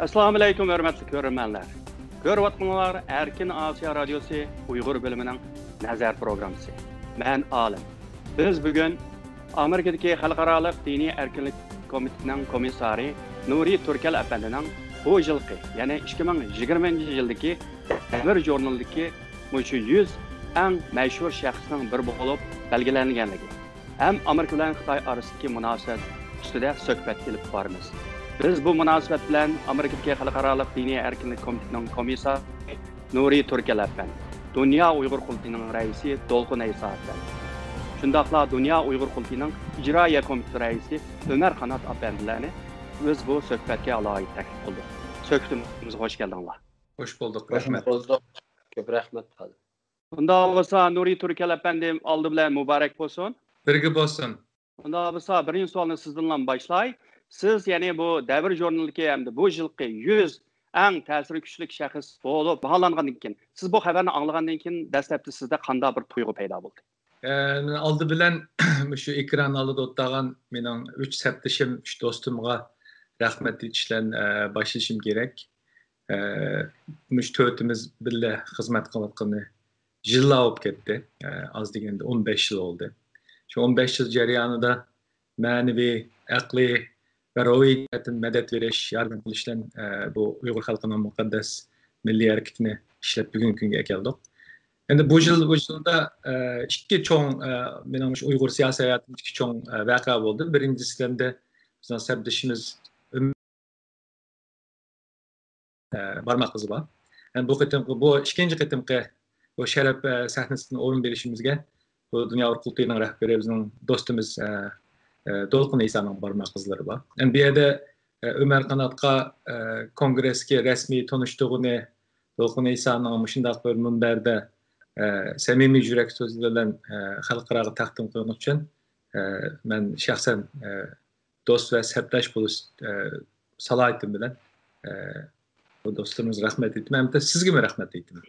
Assalamu alaykum hörmətli görürmənlər. Görüyatqanlar Erkin Asiya Radiosu Uyğur bölümünün nəzər proqramısı. Mən Alim. Biz bugün Amerikadakı Xalqaralıq Dini Erkinlik Komitetining komissari Nuri Turkel əfəndinin bu yılki, yəni 2020-ci yıldakı Demir jurnalidagi 100 ən məşhur şəxsinin biri olub belgilənganligi, həm Amerika bilan Xitoy arasidagi munosabat ustida söhbət qilib boramiz. Biz bu munosabat bilan Amerikadagi Xalqaralıq Dini Erkinlik Komitetining komissari Nuri Turkel əfənd, Dünya Uyğur Qurultayının rəisi Dolqun Eysa əfənd, shundaqla Dünya Uyğur Qurultayının İcraiya Komiteti rəisi Ömer Qanat əfəndilərini biz bu söhbətə alayid təklif qildıq. Söhbətimizə xoş gəldinglar. Hoş bulduk. Rahmet. Köp rahmet. Bunda olsa Nuri Turkel əfəndim aldı bilan mübarək olsun. Birgi bolsun. Bunda olsa birinci sualni sizdan başlay. Siz yani bu Devir jurnalidagi hamda bu yilki 100 eng ta'siri kuchli shaxs bo'lib baholangandan keyin siz bu xabarni anglagandan keyin dastlabda sizda qanday bir tuyg'u paydo bo'ldi? Aldı bilan shu ekran oldida o'tirgan mening 3 septishim, 3 do'stimga rahmat aytishdan başlashim kerak. Mush to'rtimiz birga xizmat qilayotgani yillar o'tib ketdi. Az deganda 15 yil oldu. Şu 15 yil jarayonida ma'naviy, aqliy ve ro'yiyatin medet veriş, yardım qilishdan bu Uyg'ur xalqining muqaddas milliy harakatini ishlab bugungi kunga keldik. Endi bu yilda ikki cho'ng mening Uyg'ur siyosiy hayotimda ikki cho'ng voqea bo'ldi. Birinchisidan da bizning sabdishimiz barmoq izi bor. Yani bu ikkinchi qitimqi bu sharaf sahnasida o'rin berishimizga bu Dünya Uyghur Qurultayı'nın rəhbəri bizning do'stimiz Dolqun Eysa'nın barmaq izlari bor. Yani bir yerdə Ömer Qanatqa kongresga rasmiy tanışdığını, Dolqun Eysa'nın shundaq bir minbarda samimiy yurak so'zi bilan xalqaro taqdim qilgani uchun men shaxsan do'st va sabdash bo'lish salohiyatim bilan bu do'stimizga rahmat aytaman. Hem de sizga rahmat aytaman.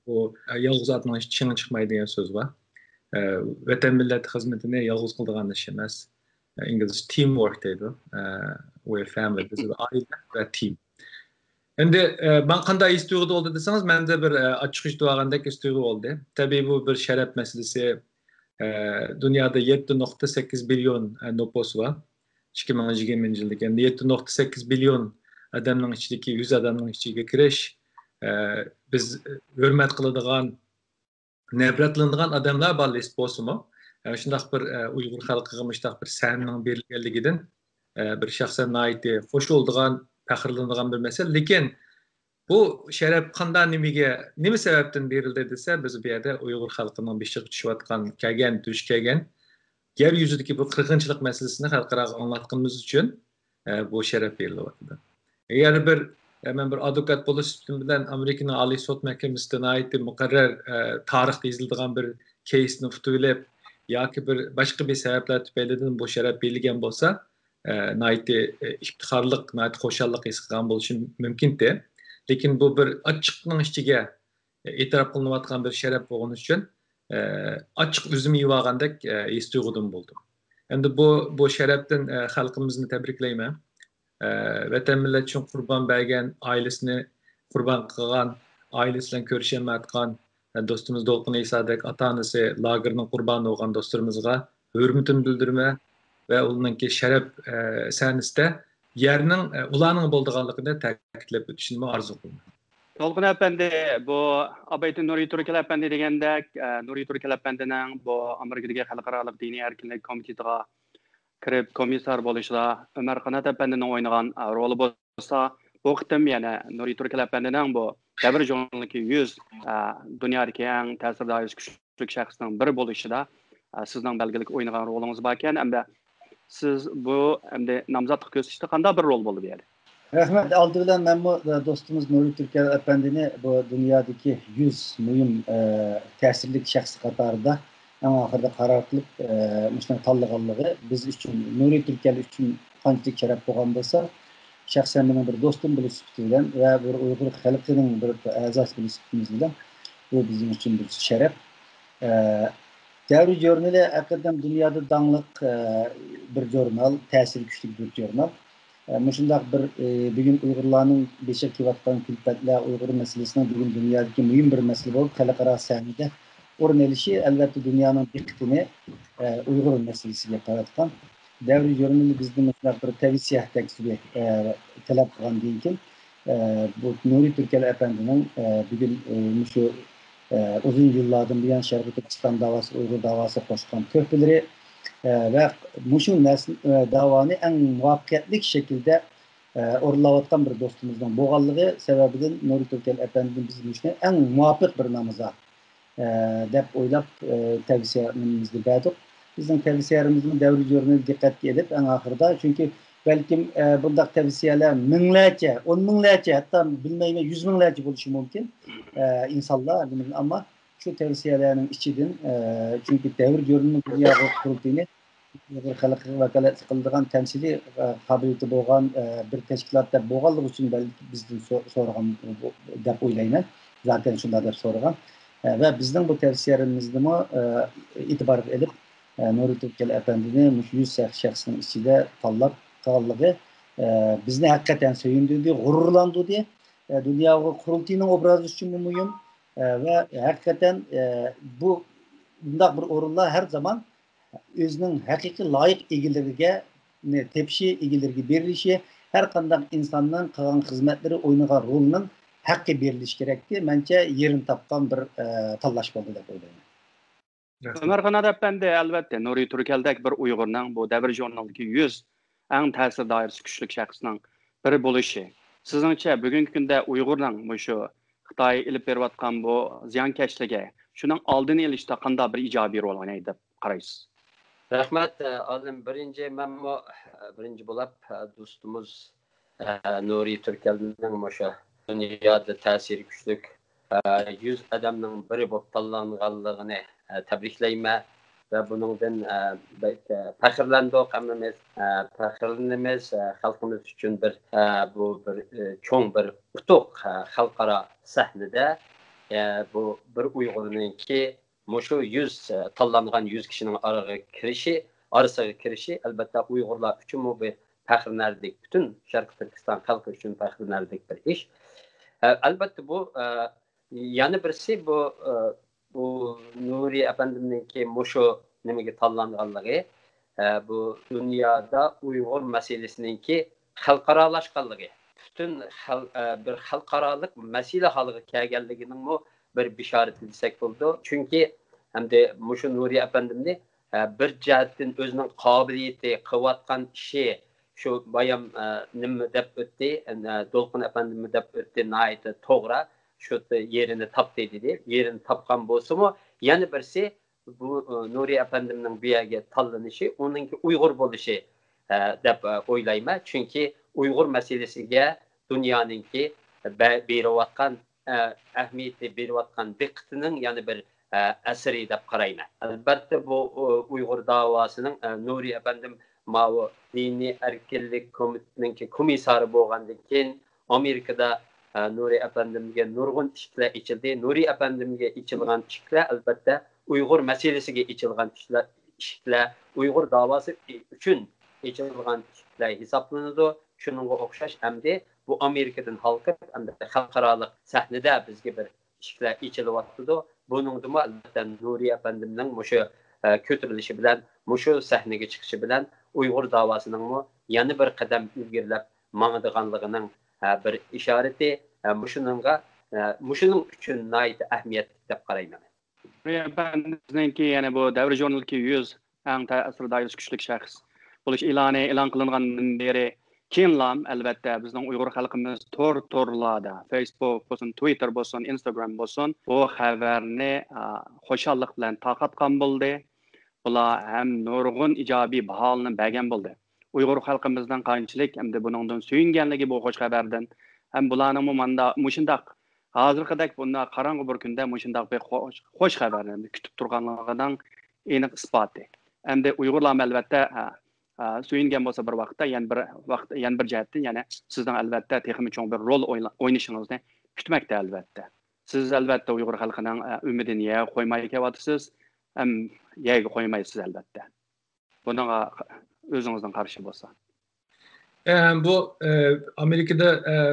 Bu yolg'iz otning ishidan chiqmaydi degan so'z bor. Vatan millat xizmatini yolg'iz qiladigan ish emas. İngilizce teamwork deydi. We're family. Biz bir aile ve team. Endi ben qanday his tuyg'uda oldu deseniz, mende bir açık iş doğagandek his tuyg'u oldu. Tabii bu bir şeref meselesi. Dünyada 7.8 milyon nüfus var. 2020 yılındaki. Yani 7.8 milyon adamın içindeki 100 adamın içine kiriş. Biz hürmet kıladığan, nefretlendiğin adamlar var list bozumu. Yani şundaq bir Uyghur xalqiga müştaq bir səninin berilganligidan bir şəxsən aid xoş olduğan, fəxrləndiğin bir məsələ. Lakin bu şərəf qanday nima səbəbdən berildi desə, biz bu yerdə Uyghur xalqının beşiq düşüyotgan, duş kelgan yer yüzüdəki bu qırğınçılıq məsələsini xalqara anlatqanımız üçün bu şərəf berilyapti. Eğer ben bir advokat bo'lishim bilan Amerikanın Oliy sud mahkamasidan aid muqarrar tarixda yozilgan bir case'ni tutulib yoki bir boshqa bir sabablar tufaylidan bu sharaf berilgan bo'lsa, naiti iftixorlik, naiti xo'shallik his qilgan bo'lishim mumkin-da. Lekin bu bir ochiqning ichiga e'tirof qilinayotgan bir sharaf bo'lgani uchun ochiq o'zim yuvagandek his tuyg'udim bo'ldim. Endi bu sharafdan xalqimizni tabriklayman. Vatan millat uchun qurbon bergan, ailesini qurbon qilgan, ailesi bilan ko'rishamayotgan do'stimiz Dolqun Eysa'dek ota-onasi lagerning qurboni bo'lgan do'stlarimizga hurmatini bildirma va ularningki sharaf sahnasida yerning ularning bo'lganligini ta'kidlab o'tishni orzu qilaman. Dolqun əfəndi, bu Abaytın Nuri Turkel əfəndi degəndək, Nuri Turkel əfəndining bu Amerikadagi Xalqaralıq Dini Erkinlik Komitetiga kirib komissar bo'lishda Ömer Qanat əfəndinin oynagan roli bo'lsa, bu qitim yana Nuri Turkel əfəndining bu Devir jurnalidagi 100 dunyodagi eng ta'sirli kuchli shaxsning biri bo'lishida sizning belgilik o'ynagan rolingiz bor ekan. Hamda siz bu hamda nomzodlik ko'rsatishda qanday bir rol bo'ldi bu yerda? Rahmet. Aldı bilen ben bu dostumuz Nuri Turkel Efendi'ni bu dünyadaki 100 mühim tesirlik şahsı katarında en ahırda karar kılıp Müslüman tallıqallığı biz üçün, Nuri Turkel üçün qançalik şeref boğandasa şahsen benim bir dostum bilen ve bir Uyghur halkının bir azas bilen bu bizim için bir şeref. Devir jurnali hakikaten dünyada danlık bir jurnal, tesiri güçlü bir jurnal. Muşundaq bir bugün Uygurlarning beşik kivatdan külfetler Uygur meselesinin bugün dünyadaki mühim bir mesele olup xalqaro sahnede o'rin elishi elbette dünyanın diqqatini Uygur meselesiga qaratgan. Devri görünümlü bizde mutlaq bir tavsiye tekstüge talep qilgandan keyin bu Nuri Türkel Efendi'nin bugün şu uzun yıllardan buyon Sharqiy Turkiston davası, Uygur davası qo'shgan töhfeleri ve muşu davani en muvaffakiyetli şekilde o'rinlayotgan bir dostumuzdan bo'lganligi sababidan Nuri Türkel Efendi'nin bizim için en muvaffak bir namıza deb o'ylab tavsiyamizni berdik. Bizning tavsiyalarimizni davri jurnal diqqatga edib, en ahırda çünkü belkim bundaq tavsiyalar minglarcha, 10 minglarcha, hatta bilmayman 100 minglarcha bo'lishi mumkin insonlar, ama şu tavsiyalarning ichidan çünkü davri jurnal dunyo qurultayini Uygur xalqiga vakolat qiladigan temsili qobiliyati bo'lgan bir tashkilot deb bo'lganligi uchun bizdan so'ragan deb o'ylayman. Zaten shunday deb so'ragan ve bizning bu tavsiyalarimizni e'tibor edib Nuri Türkel Efendi'ni 100 şahsın içinde tanlab qolganligi bizni haqiqatan söyündürdü, g'ururlantirdi. Dünya qurultayının obrazı için mühim ve hakikaten bu bundaq bir o'rinlar her zaman özünün haqiqiy loyiq egileriga tepşi egileriga berilishi, her qanday insonning qilgan xizmatlari o'ynagan rolning haqqi berilishi kerakki, menimcha yerini topgan bir tanlash bo'ldi deb o'ylayman. Ömerxan Efendi elbette Nuri Türkel'dek bir Uygur'ның bu devir jurnaldaki 100 en tesir dairesi güçlük şahsının biri buluşu. Sizince bugünkü günde Uygur'ның şu Xitay ilip beriyotgan bu ziyankeşligi, şunun aldını ilişte qanday bir ijobiy rol oynaydi deb qaraysiz? Rahmat, olim birinci bo'lib do'stimiz Nuri Türkel'ning o'sha dunyoda ta'siri kuchlik 100 odamning biri bo'lib tanlanganligini tabriklayman ve buningdan faxrlanamiz xalqimiz uchun bu bir cho'ng bir utuq xalqaro sahnada bu bir Uyg'urninki Muşu 100 tanlangan 100 kişinin arasıga kirishi albatta Uyg'urlar uchun bu bir faxrlanarlik, bütün Sharqiy Turkiston xalqi uchun faxrlanarlik bir ish. Albatta bu yana birisi bu Nuri Efendi'ninki Muşu nimaga tanlanganligi bu dunyoda Uyg'ur meselesininki xalqarolashganligi, bütün bir xalqaroliq masala holiga kelganligining bir bisharati desak bo'ldi. Chunki hamda Muşu Nuri Efendimni bir jihatdan o'zining qobiliyati, qilayotgan ishi shu bayam nima deb o'tdi, Dolqin Efendimi deb o'tdi, nihoyatda to'g'ri shu yerini topdi dedi. Yerini topgan bo'lsa-mu, yana birisi bu Nuri Efendimning bu yerga tanlanishi, uningki Uyg'ur bo'lishi deb o'ylayman. Chunki Uyg'ur masalasiga dunyoninki berayotgan ahamiyati, berayotgan diqqatining yana bir asri deb qarayman. Albatta bu Uyg'ur davosining Nuri Efendim Mao diniy erkinlik komitetininki komissari bo'lgandan keyin Amerikada Nuri Efendimga nurg'un ishlar ichildi. Nuri Efendimga ichilgan ishlar albatta Uyg'ur masalasiga ichilgan ishlar, Uyg'ur davosi uchun ichilgan ishlar hisoblanadi. Shuningga o'xshash hamda bu Amerikadan halqib, hamda xalqaroliq sahnada bizga bir ishlar ichilyapti. Buningda albatta Nuri Efendimning mushu ko'tarilishi bilan, mushu sahnaga chiqishi bilan Uyg'ur davosining yana bir qadam ilgirlab mangadiganligining bir ishorati, mushuning uchun nihoyat ahamiyatli deb qarayman. Nuri Efendimizninki yani bu davr jurnaldagi 100 en ta'sir dairesi güçlük şahs bo'lish e'lon qilingandan beri keyinlam albatta bizning Uyg'ur xalqimiz torlarda, Facebook bo'lsin, Twitter bo'lsin, Instagram bo'lsin, bu xabarni xo'shallik bilan taqatgan bo'ldi. Bular ham nurg'un ijobiy baholini bergan bo'ldi. Uyg'ur xalqimizdan qanchalik hamda buningdan suyunganligi bu xo'sh xabardan ham bularning manda mushundaq hozirgidek bunday qorong'u bir kunda mushundaq bir xo'sh xabarni kutib turganligidan aniq isboti. Hamda Uyg'urlar albatta suyungan bo'lsa bir vaqtda yana bir jihatdan yana sizdan albatta texnik cho'ng bir rol o'ynashingizni kutmoqda albatta. Siz albatta Uyg'ur xalqining umidini qo'ymay kelyapsiz, ham yerga qo'ymaysiz albatta. Bunga o'zingizdan qarshi bo'lsa. Bu Amerika'da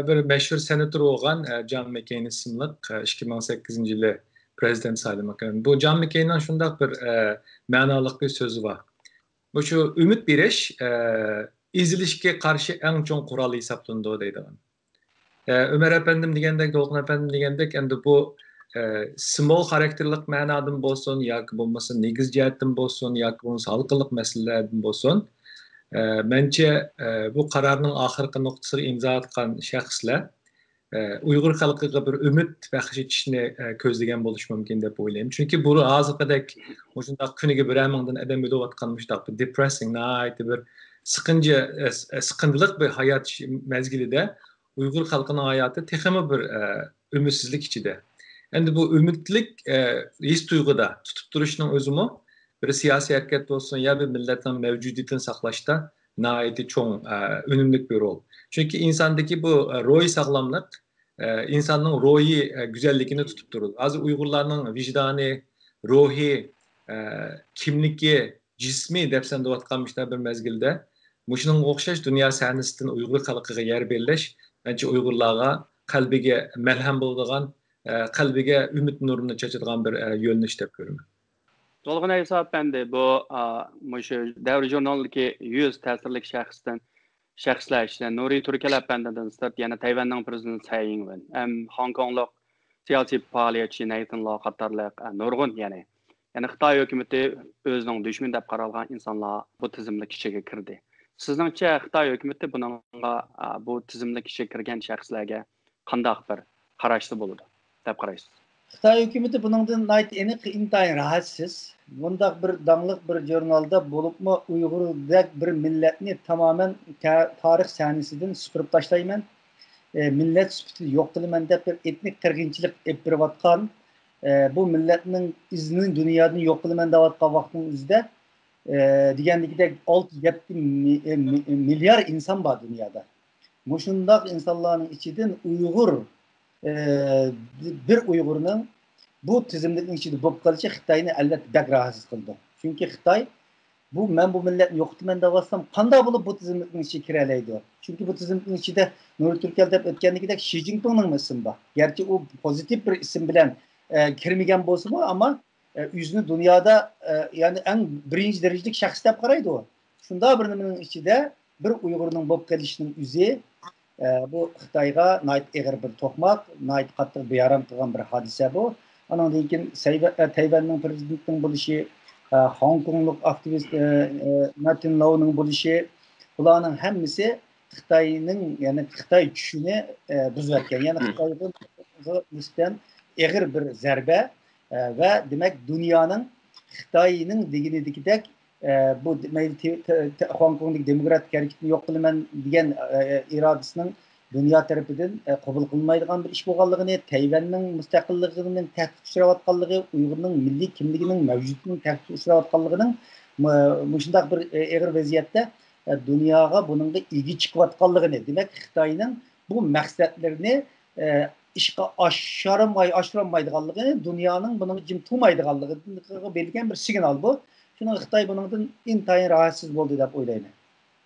bir meşhur senatör olan John McCain isimli 2018 yılı prezident sayılmaktadır. Bu John McCain'in şundak bir manalık bir sözü var. Bu şu ümit biriş izilişke karşı en çok kuralı hesaplandığı deydi. Ömer Efendim degендek, Dolkun Efendim degендek, endi bu small karakterlik manadan bolsun, yoki bo'lmasa negiz jihatdan bolsun, yoki bo'lmasa halqılık meselelerden bolsun. Bence bu kararının ahırkı noktasını imza atkan şahslar Uygur halkıga bir ümit baxş etishini ko'zlagan bo'lishi mumkin deb o'ylayman. Chunki bu hozirgidek o'shunday kuniga bir mingdan odam o'layotgan mushtaq bir depressing night bir siqindilik bir hayot mezgilida Uygur xalqining hayoti texmi bir ümidsizlik ichida. Endi bu ümitlik his tuyg'uda tutib turishning o'zimi bir siyosiy harakat bo'lsin ya bir millatning mavjudiyatini saqlashda nihoyatda cho'ng unumli bir rol. Chunki insondagi bu ruhiy sog'lomlik insanın ruhi güzelliğini tutup durur. Azı Uygurlarının vicdanı, ruhi, kimliki, cismi depsen de vatkanmışlar bir mezgilde. Muşunun okşaş dünya sahnesinden Uygur halkıga yer belleş. Bence Uygurlarga kalbige melhem bulduğun, kalbige ümit nurunu çeçirgen bir yönlüş dep görüyorum. Dolgun hesap bende bu Devri Jurnal'daki 100 tesirlik şəxslər işte Nuri Türkel Efendi'den start yani Tayvan'ın prezidenti Tsai Ing-wen, Hong Kong'luk siyasi faaliyetçi Nathan Law qatarlıq nurgun yani Xitoy hökuməti özünün düşmən dep qaralğan insanlar bu tizimlik içine kirdi. Sizningcha Xitoy hökuməti bununla bu tizimlik içine kirgan şəxslərə qandaq bir qarashlı bo'ladi deb qaraysiz? Xitoy hukumati buningdan aniq intayin rahatsız. Bundaq bir danglik bir jurnalda bo'libmi Uyg'urdek bir millatni tamoman tarix sahnesidan supurib tashlayman. Millat sifatida yo'q qilaman deb bir etnik qirg'inchilik olib berayotgan bu millatning izini dunyodan yo'q qilaman deyotgan vaqtning o'zida degandagidek 6-7 milyar inson bor dunyoda. Mushundaq insonlarning ichidan Uyg'ur bir Uyg'urning bu tizimlikning ichida bo'lib qolishi Xitoyni albatta bak rahatsız qildi. Chunki Xitoy men bu millatni yo'qitaman deysam, qanday bo'lib bu tizimlikning ichiga kira oladi? Chunki bu tizimlikning ichida Nuri Turkel deb o'tgandagidek Xi Jinpingning ismi bor. Garchi u pozitiv bir ism bilan kirmagan bo'lsa-mu, ammo o'zini dunyoda ya'ni eng birinchi darajalik shaxs deb qaraydi u. Shunda bir nimaning ichida bir Uyg'urning bo'lib qolishining o'zi bu Xitoyga ig'ir bir to'qmoq, qattiq beyaram qilgan bir hodisa bu. Ondan keyin Tayvanning prezidentining bo'lishi, Hong Kongluk aktivist Nathan Law'ning bo'lishi, bularning hammasi Xitoyning, ya'ni Xitoy tushini buzayotgan. Ya'ni Xitoyga nisbatan ig'ir bir zarba va demak dunyoning Xitoyning deganidek bu Hong Konglik demokratik harakatni yo'q qilaman degan irodasining dünya tarafından qabul qilmaydigan bir ish bo'lganligini, Tayvanning mustaqilligining tahdid uchrayotganligi, Uyg'urning milliy kimligining mavjudligining tahdid uchrayotganligining shunday bir og'ir vaziyatda dunyoga buningga ilgi chiqayotganligini, demak Xitoyning bu maqsadlarini ishga oshirolmaydiganligini, dunyoning buni jim turmaydiganligiga berilgan bir signal bu. Shuni Xitoy buningdan intayin rahatsız bo'ldi deb o'ylayman.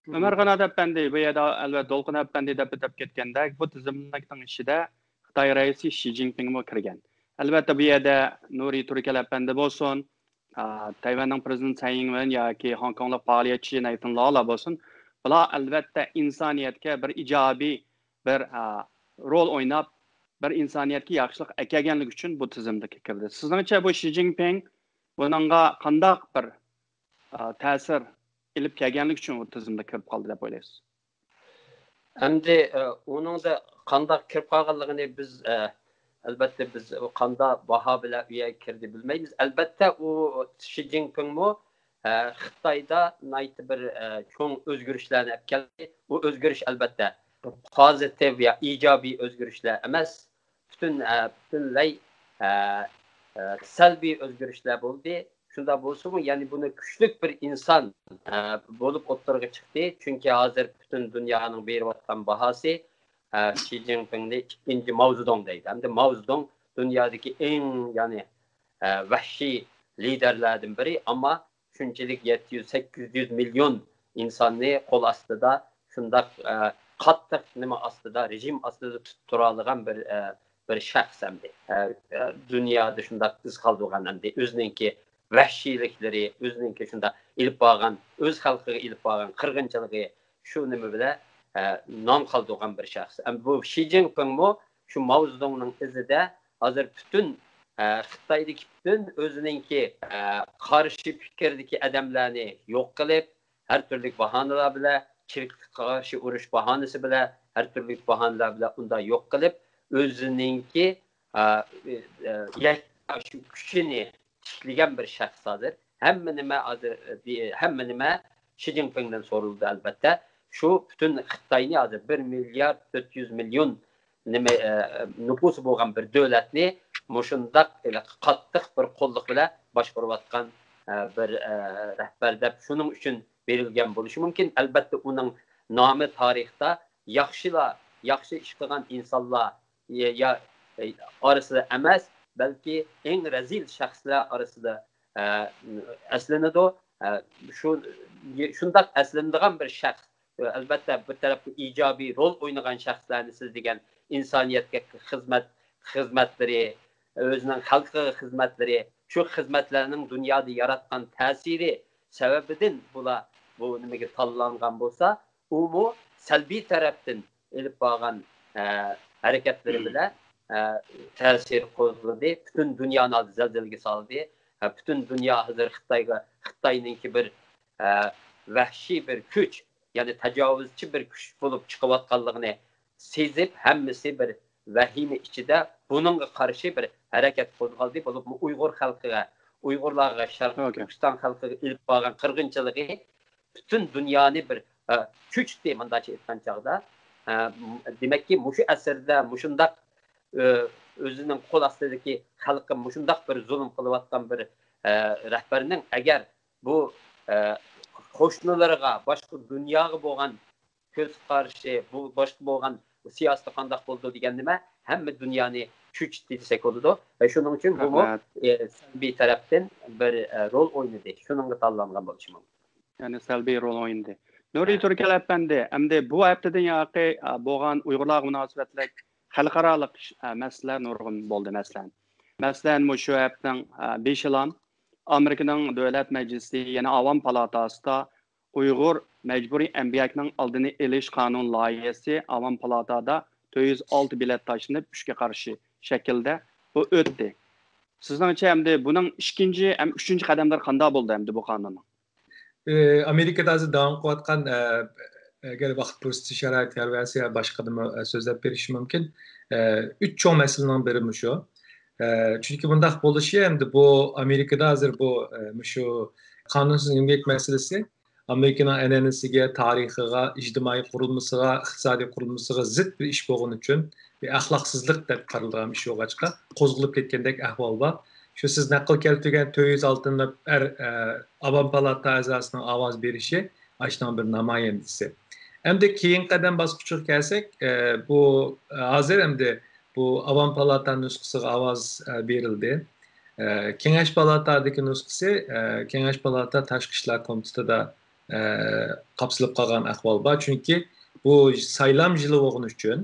Ömer Qanat Efendi bu yerda albatta Dolqun Efendi deb ketganda bu tizimlikning ichida Xitoy raisi Xi Jinping mo kirgan. Albatta bu yerda Nuri Turkel Efendi bo'lsin, Tayvanning prezidenti Tsai Ing-wen yoki Hong Konglik faoliyatchi Nathan Law bo'lsin, bular albatta insoniyatga bir ijobiy bir rol o'ynab, bir insoniyatga yaxshilik akaganlik uchun bu tizimlikka kirdi. Sizningcha bu Xi Jinping buningga qanday bir ta'sir ilib kelganlik uchun o tizimda kirib qoldi deb o'ylaysiz? Endi uning da qanday kirib qolganligini biz albatta biz qanday baho bilan u yerga kirdi bilmaymiz. Albatta u Xi Jinping mo Xitoyda bir cho'ng o'zgarishlarni olib keldi. U o'zgarish albatta pozitiv va ijobiy o'zgarishlar emas, butunlay salbiy o'zgarishlar bo'ldi. Shunda bo'lsa-mu, ya'ni buni kuchli bir inson bo'lib o'ttirga chiqdi. Chunki hozir butun dunyoning berayotgan bahosi Xi Jinpingni ikkinchi Mao Zedong deydi. Hamda Mao Zedong dunyodagi eng ya'ni vahshiy liderlardan biri, ammo shunchalik 700-800 million insonni qo'l ostida şundaq qattiq nima ostida rejim ostida turadigan bir shaxs hamdi dunyoda shundaq iz qoldirgan hamdi o'zininki vahshiyliklari o'zininki shunda ilib borgan o'z xalqiga ilib borgan qirg'inchiligi shu nima bilan nom qoldirgan bir shaxs bu Xi Jinpingmi shu Mao Zedongning izida hozir butun Xitoydagi butun o'zininki qarshi fikrdagi odamlarni yo'q qilib har turli bahonalar bilan chirkga qarshi urush bahonasi bilan har turli bahonalar bilan unda yo'q qilib o'zininki kuchini tiklagan bir shaxs hozir hamma nima Xi Jinpingdan so'rildi albatta shu butun Xitoyni hozir 1 milyard 400 milyon nüfusu bo'lgan bir davlatni mushundaq qattiq bir qo'lliq bilan boshqarayotgan bir rahbar deb shuning uchun berilgan bo'lishi mumkin. Albatta uning nomi tarixda yaxshi ish qilgan insonlar orasida emas, balki eng razil shaxslar orasida aslanadi. Shundaq aslanadigan bir shaxs. Albatta bir tarafda ijobiy rol o'ynagan shaxslarni siz degan insoniyatga xizmatlari, o'zining xalqiga xizmatlari, shu xizmatlarning dunyoda yaratgan ta'siri sababidan bu nimaga tanlangan bo'lsa, u salbiy tarafdan ilib borgan harakatlari bilan ta'sir qo'zg'adi, butun dunyoni zilzilaga soldi. Butun dunyo hozir Xitoyninki bir vahshiy bir kuch, ya'ni tajovuzchi bir kuch bo'lib chiqayotganligini sezib, hammasi bir vahima ichida buningga qarshi bir harakat qo'zg'aldi. Bo'lib Uyg'ur xalqiga, Uyg'urlarga, Sharqiy Turkiston xalqiga ilib borgan qirg'inchiligi butun dunyoni bir kuchdi bundacha aytgan chog'da. Demakki, mushu asrda mushundaq o'zining qo'l ostidagi xalqqa mushundaq bir zulm qilayotgan bir rahbarning agar bu qo'shnilariga, boshqa dunyoga bo'lgan ko'z qarashi, bu boshqa bo'lgan siyosat qandoq bo'ldi degan nima hamma dunyoni kuchdi desak bo'ladi. Va shuning uchun bu salbiy tarafdan bir rol o'ynadi. Shuningga tanlangan bo'lishi mumkin. Ya'ni salbiy rol o'ynadi. Nuriy Turkal apandi, endi bu haftadan yoqi bo'lgan Uyg'urlar munosabatlik xalqarалық мәселелер нұрғын болды мәселен. Мәселен, şu haftaning 5-lam Amerikaning Davlat Majlisi, yana Avam Palatasida Uyg'ur majburiy emgakning oldini olish qonun loyihasi Avam Palatada 406 bilet tashlanib, 3ga qarshi shaklda bu o'tdi. Sizningcha endi buning ikkinchi ham 3-chi qadamlar qanday bo'ldi endi bu qonun? Amerikada hozir davom qilayotgan agar vaqt ko'rsatish sharoitlar va boshqa so'zlab berish mumkin. 3 cho'ng masalaning biri shu. Chunki bundaq bo'lishi endi bu Amerikada hozir bu shu qonunsiz emgak masalasi Amerikaning an'anasiga, tarixiga, ijtimoiy qurilmasiga, iqtisodiy qurilmasiga zid bir ish bo'lgani uchun bir axloqsizlik deb qaralgan ish yo'g'achqa qo'zg'alib ketgandek ahvol bor. Shu siz naql keltirgan 406 Avam Palata a'zosining ovoz berishi ashunday bir namoyandasi. Endi keyin qadam bosqichiga kelsak, bu hozir endi bu Avam Palata nusxasiga ovoz berildi. Kengash palatadagi nusxasi, Kengash palata Tashqi ishlar komitetida qapsilib qolgan ahvol bor. Chunki bu saylam yili bo'lgani uchun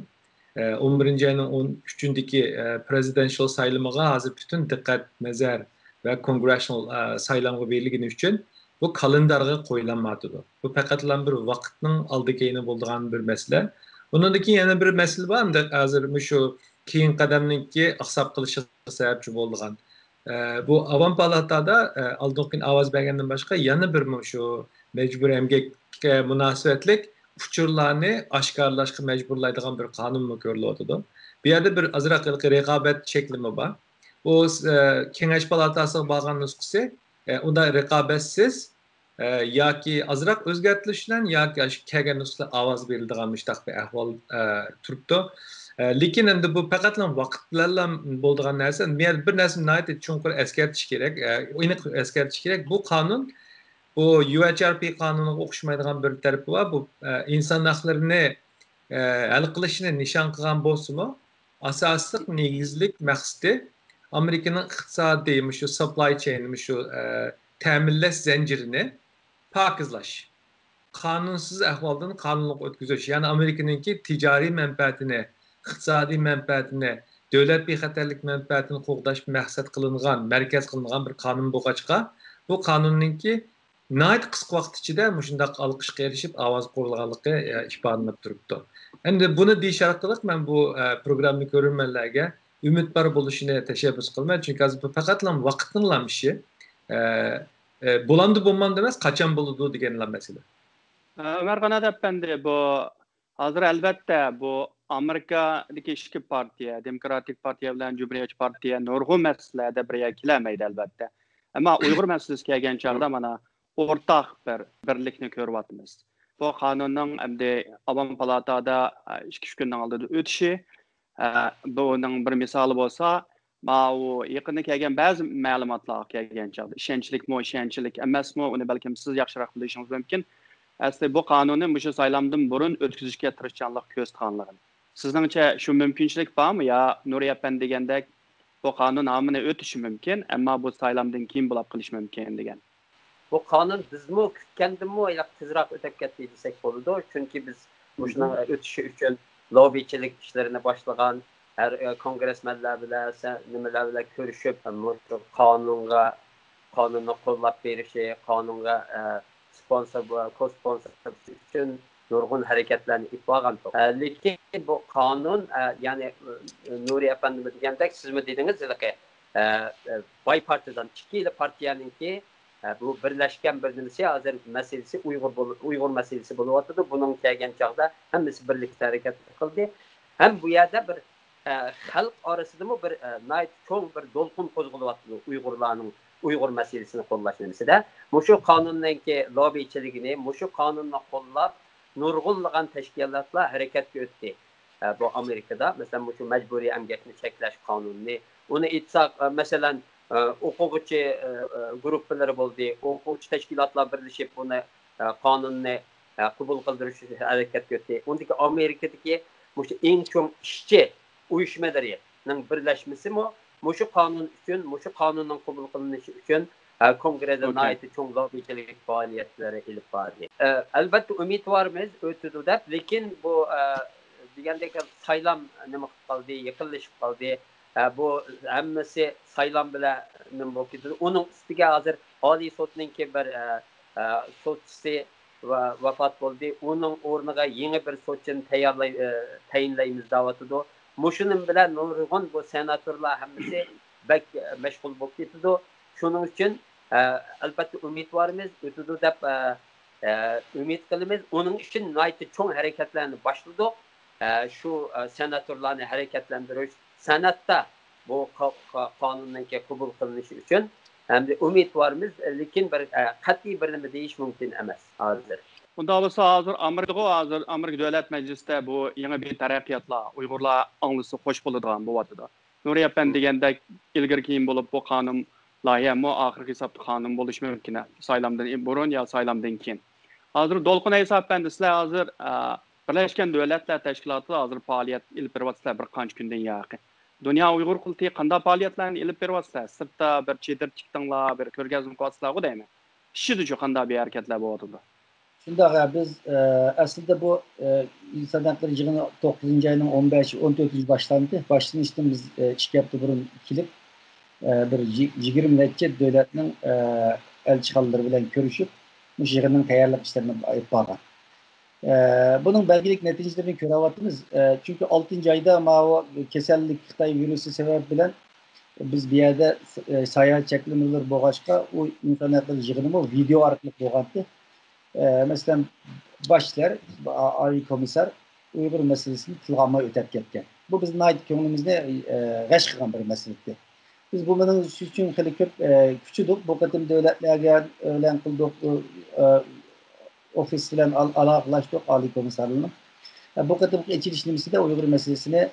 11-ayning 13-dagi presidential saylamiga hozir butun diqqat, nazar va congressional saylamga berilgani uchun bu kalendarga qo'yilmaydi. Bu faqatlan bir vaqtning oldikayni bo'lgan bir masala. Buningdagi yana bir masala bor, endi hozir shu keyin qadamningki hisob qilishi sababchi bo'lgan. Bu Avam Palatada oldingi ovoz bergandan boshqa yana bir shu majburiy emgakka munosabatlik uchurlarni oshkorlashga majburlaydigan bir qonun ko'rilyapti. Bu yerda bir azroq raqobat shaklimi bor. Bu Kengash palatasiga bo'lgan nusxasi unda raqobatsiz yoki azroq o'zgartirishlar yoki kelgan nusxada ovoz beriladigan mushtaq bir ahvol turibdi. Lekin endi bu faqatlan vaqt bilan bo'ladigan narsa. Men bir narsani chunqur eskartish kerak, aniq eskartish kerak. Bu qonun bu UHRP qonuniga o'xshamaydigan bir tarafi bor. Bu inson haqlarini hal qilishni nishon qilgan bo'lsa-mu, asosiy negizlik maqsadi Amerikaning iqtisodiy shu supply chain, shu ta'minlash zanjirini pokizlash. qanunsuz ahvoldan qonunliq o'tkazish, ya'ni Amerikaningki tijoriy manfaatini, iqtisodiy manfaatini, davlat bexatarlik manfaatini qo'g'dash maqsad qilingan, markaz qilingan bir qonun bo'lg'achqa, bu qonunninki nihoyat qisqa vaqt ichida shundoq olqishga erishib ovoz qo'yilganligi ifodalanib turibdi. Endi buni deyish orqali men bu programmani ko'rganlarga umidvor bo'lishini tashabbus qilaman, chunki hozir bu faqatla vaqtning ishi. Bo'lamdi bo'lmamdi emas, qachon bo'ladi deganlar masala. Ömer Kanat Efendi, bu hazır elbette bu Amerika'daki iki partiya, Demokratik Partiya bilan Cumhuriyetçi Partiya nurg'un masalada birga kelmaydi elbette. Ama Uyg'ur masalasi kelgan chog'da mana o'rtaq bir birlikni ko'ryapmiz. Bu qonunning endi Avam palatada 2-3 kundan oldin o'tishi, buning bir misoli bo'lsa, o yaqinda kelgan ba'zi ma'lumotlar kelgan chog'da ishonchlik emasmi, uni balkim siz yaxshiroq bilishingiz mumkin. Aslında bu kanunu bu saylamdan burun ötküzüşke tırışçanlık göz kanların. Sizningçe şu mümkünçilik var mı ya Nuriye Efendi degende bu kanun amına ötüşü mümkün ama bu saylamdan kim bulap kılış mümkün degen. Bu kanun bizmi kütkendimi ayaq tezroq o'tib ketdi desek bo'ladi. Chunki biz buning o'tishi uchun lobbichilik ishlarini boshlagan her kongresmenlar bilan nimalar bilan ko'rishib, qonunni qo'llab berishi, qonunga co-sponsor için nurgun hareketlerini ifagan. Lekin bu kanun yani Nuri Efendi degandek siz mi dediniz ki bipartisan iki partiyanın ki bu birleşken bir nimesi hazır meselesi Uygur meselesi buluyordu. Bunun kelgen çağda hemisi birlikte hareket kıldı. Hem bu yerde bir halk arasında mı bir çok bir dolkun kozguluyordu Uygur meselesini qo'llash nimsida mushu qonunninki lobbichiligini mushu qonunni qo'llab nurg'unlagan tashkilotlar harakatga o'tdi. Bu Amerikada mesela mushu majburiy emgakni cheklash qonunini uni aytsak masalan o'quvchi guruhlari bo'ldi, o'quvchi tashkilotlar birlashib buni qonunni qabul qildirish harakatga o'tdi. Undagi Amerikadagi mushu eng chong ishchi uyushmalarining birlashmasimi Muşu kanun için, muşu kanunun kabul kılınışı için kongrede naiti çok lobbichilik faaliyetleri ilip vardı. Elbette ümit varmız ötüdü de, lekin bu degandeki saylam nima kaldı, yakınlaşıp kaldı. Bu hemmesi saylam bile nima oldu. Onun üstüge hazır Ali Sot'ninki bir sotçisi vefat oldu. Onun ornuna yeni bir sotçunu tayinlayımız davatıdı. Muşunun bilen nurgun bu senatörler hemisi bek meşgul bulup gidiyordu. Şunun için elbette ümit varımız, ötüdü de ümit kılımız. Onun için naiti çok hareketlerini başladı. Şu senatörlerini hareketlendiriyor. Senatta bu kanunun kabul kılınışı için hem de ümit varımız. Lakin bir kat'i bir değiş mümkün emez hazır. Bunda olsa hazır Amerika Devlet Meclisi'nde bu yeni bir terakkiyatla Uygurlar anlısı hoş bulduğum bu vatıda. Nuri Efendi degende ilgir keyin bulup bu kanun layihə mu ahir hesaplı kanun buluş mümkün. Saylamdan burun ya saylamdan keyin. Hazır dolqun hesap Efendi sizler hazır Birleşken Devletler Teşkilatı hazır faaliyet ilip berwatsizlar bir qancha kundan yaqin. Dünya Uygur qulti qanday faaliyetlarni ilip berwatsizlar? Sirtda bir chetir chiqdinglar, bir ko'rgazma qilyapsizlar deymi? Ishida shu qanday bir harakatlar bo'lyapti? Şimdi biz aslında bu İnsan Hakları Yığını 9. ayının 15-14. başlandı. Başlanışta biz 2 hafta burun kilip bir 20 neçe devletinin elçihalları bilen görüşüp bu yığının tayarlık işlerini yapmadan. Bunun belgelik neticelerini görevatımız. Çünkü 6. ayda o kesellik Xitay virüsü sebep bilen biz bir yerde sayahat çekilmeler boğaçka o İnsan Hakları Yığını video arkalık boğantı. Mesela başlar Ali Komiser Uygur meselesini tilgama ötep ketken. Bu bizim ait köngülümüzde gaş kılgan bir meselekti. Biz bunun için küçüdük. Bu kadar devletlerle öğlen kıldık. Ofis bilen alaklaştık Ali Komiserliğine. Bu kadar içilişlimisi de Uygur meselesine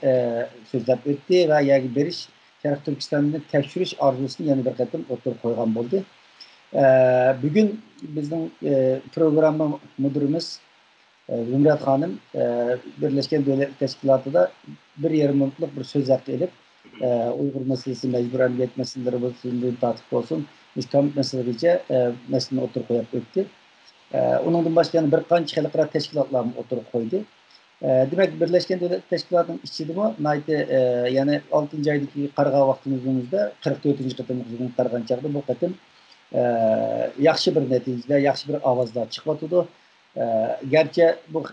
sözlep öttü ve yani beriş Şerif Türkistan'ın tekşürüş arzusunu yeni bir kadın oturup koygan oldu. Bugün bizim programı müdürümüz Zümrüt Hanım Birleşken Devletler Teşkilatı'da bir yarım minutlık bir söz hakkı edip Uygur meselesi mecburen yetmesinleri olsun, tatık olsun, İslam meselelerice meselini oturup koyup öttü. Onundan başka yani bir qancha xalqaro tashkilotlarni o'tirib qo'ydi. Demek Birleşken Devletler Teşkilatı'nın işçiliği yani 6. aydaki qarg'a vaqtimizda 44. qatimizning qarg'an chaqda bu qatim yaxshi bir natijalar, yaxshi bir ovozlar chiqyapti. Gerçi bu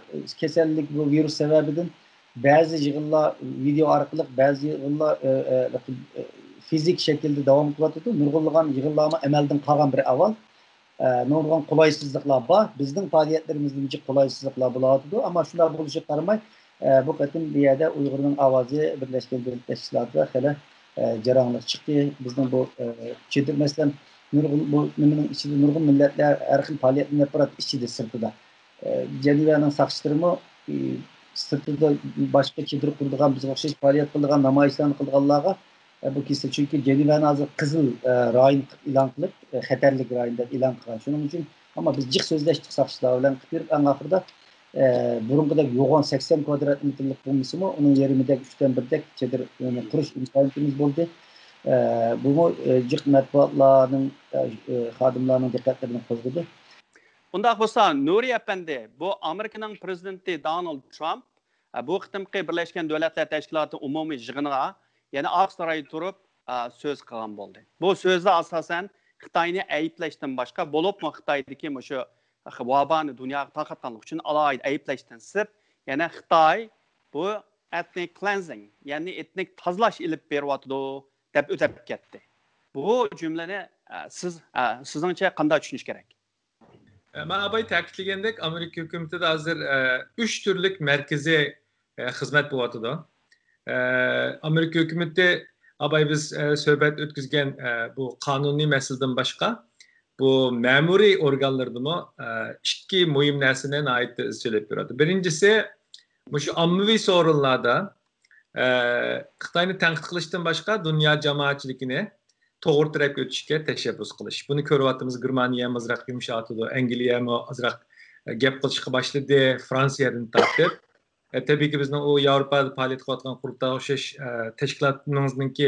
kasallik, bu virüs sebebinden bazı yığınlar video orqali, bazı yığınlar fizik şekilde devam qilyapti. Nurg'unlagan yığınlarni amaldan qolgan bir avval nurg'un qulaysizliklar bor. Bizning faoliyatlarimizda qulaysizliklar bo'lyapti, ammo shunday bo'lishiga qaramay bu qatim bu yerda Uyg'urning ovozi Birleşken Devletler Teşkilatı'da hali jaranglik chiqdi. Bizning bu chetda masalan bu nimaning ichida nurg'un millatlar har xil faoliyatlarni yapyapti ichida sirtida. Jenevaning saqchilari sirtida boshqa chedirib qurdigan bizga o'xshash faoliyat qilgan namoyishlarni qilganlarga bu kesin çünkü Ceneve'nin hazır kızıl rayon ilan kılıp xatarlik rayonda ilan kılan. Şunun için ama biz cık sözleştik sakçılar bilen kıpırıp en ahırda burunqıda yoğun 80 kvadrat metrlik bulmuşu mu onun yerimide 3'ten 1'dek çedir kuruş imkaniyetimiz buldu. Bu cık matbuatlarının xadimlarının dikkatlerini kozladı. Undaq bolsa Nuri Efendi, bu Amerika'nın prezidenti Donald Trump bu qitimqi Birleşken Devletler Teşkilatı umumiy yig'iniga yani Aqsaray turib söz qilgan bo'ldi. Bu so'zda asosan Xitoyni ayblashdan boshqa bo'libmi Xitoydagi shu vabani dunyoga tarqatganlik uchun alohida ayblashdan sip, yana Xitoy bu ethnic cleansing, ya'ni etnik tozalash ilib beryapti deb o'tib ketdi. Bu jumlani sizningcha qanday tushunish kerak? Ben abay ta'kidlagandek Amerika hukumatida hozir 3 turlik markaziy xizmat bo'lyapti. Amerika hükümeti abay biz söhbet ötküzgen bu kanuni meseleden başka bu memuri organlarda mı iki mühim nesine ait izchil yapıyordu. Birincisi bu şu ammaviy sorunlarda Xitoyni tanqid qilishdan başka dünya jamoatchiligini to'g'ri tarafga o'tishga tashabbus qilish. Buni ko'ryapmiz. Germaniya azroq yumshatdi, Angliya azroq gap qilishga boshladi, Fransiyadan tortib. Tabii ki bizning o Yevropada faoliyat qilayotgan qurultay o'xshash tashkilotimizninki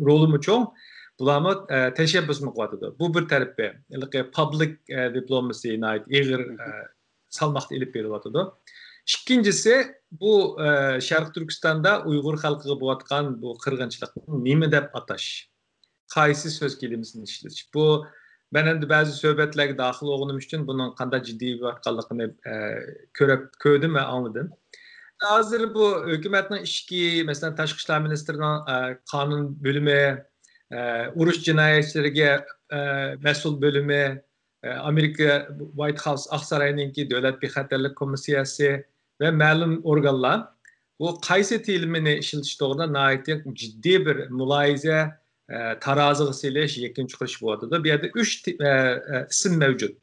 rolimi cho'ng. Bularni tashabbusni qilyapti. Bu bir tarafi, public diplomacy ig'ir salmoqda ilib beryapti. İkincisi bu Sharq Turkistonda Uyg'ur xalqiga bo'layotgan bu qirg'inchilikni nima deb atash? Qaysi so'z kelimesini ishlatish? Bu ben endi ba'zi suhbatlarga daxil bo'lganim uchun buning qanday jiddiy bo'layotganligini ko'rib ko'rdim va anladim. Hazır bu hükümetin işki, mesela Tashqi ishlar ministrining qonun bölümü, urush jinoyatchilariga mas'ul bölümü, Amerika White House Aqsarayninki davlat bexatarlik komissiyasi ve ma'lum organlar bu qaysi terimini ishlatish to'g'risida nihoyatda jiddiy bir muloyiza taroziga selish, yakun chiqarish bo'lyapti. Bu yerda 3 ism mavjud.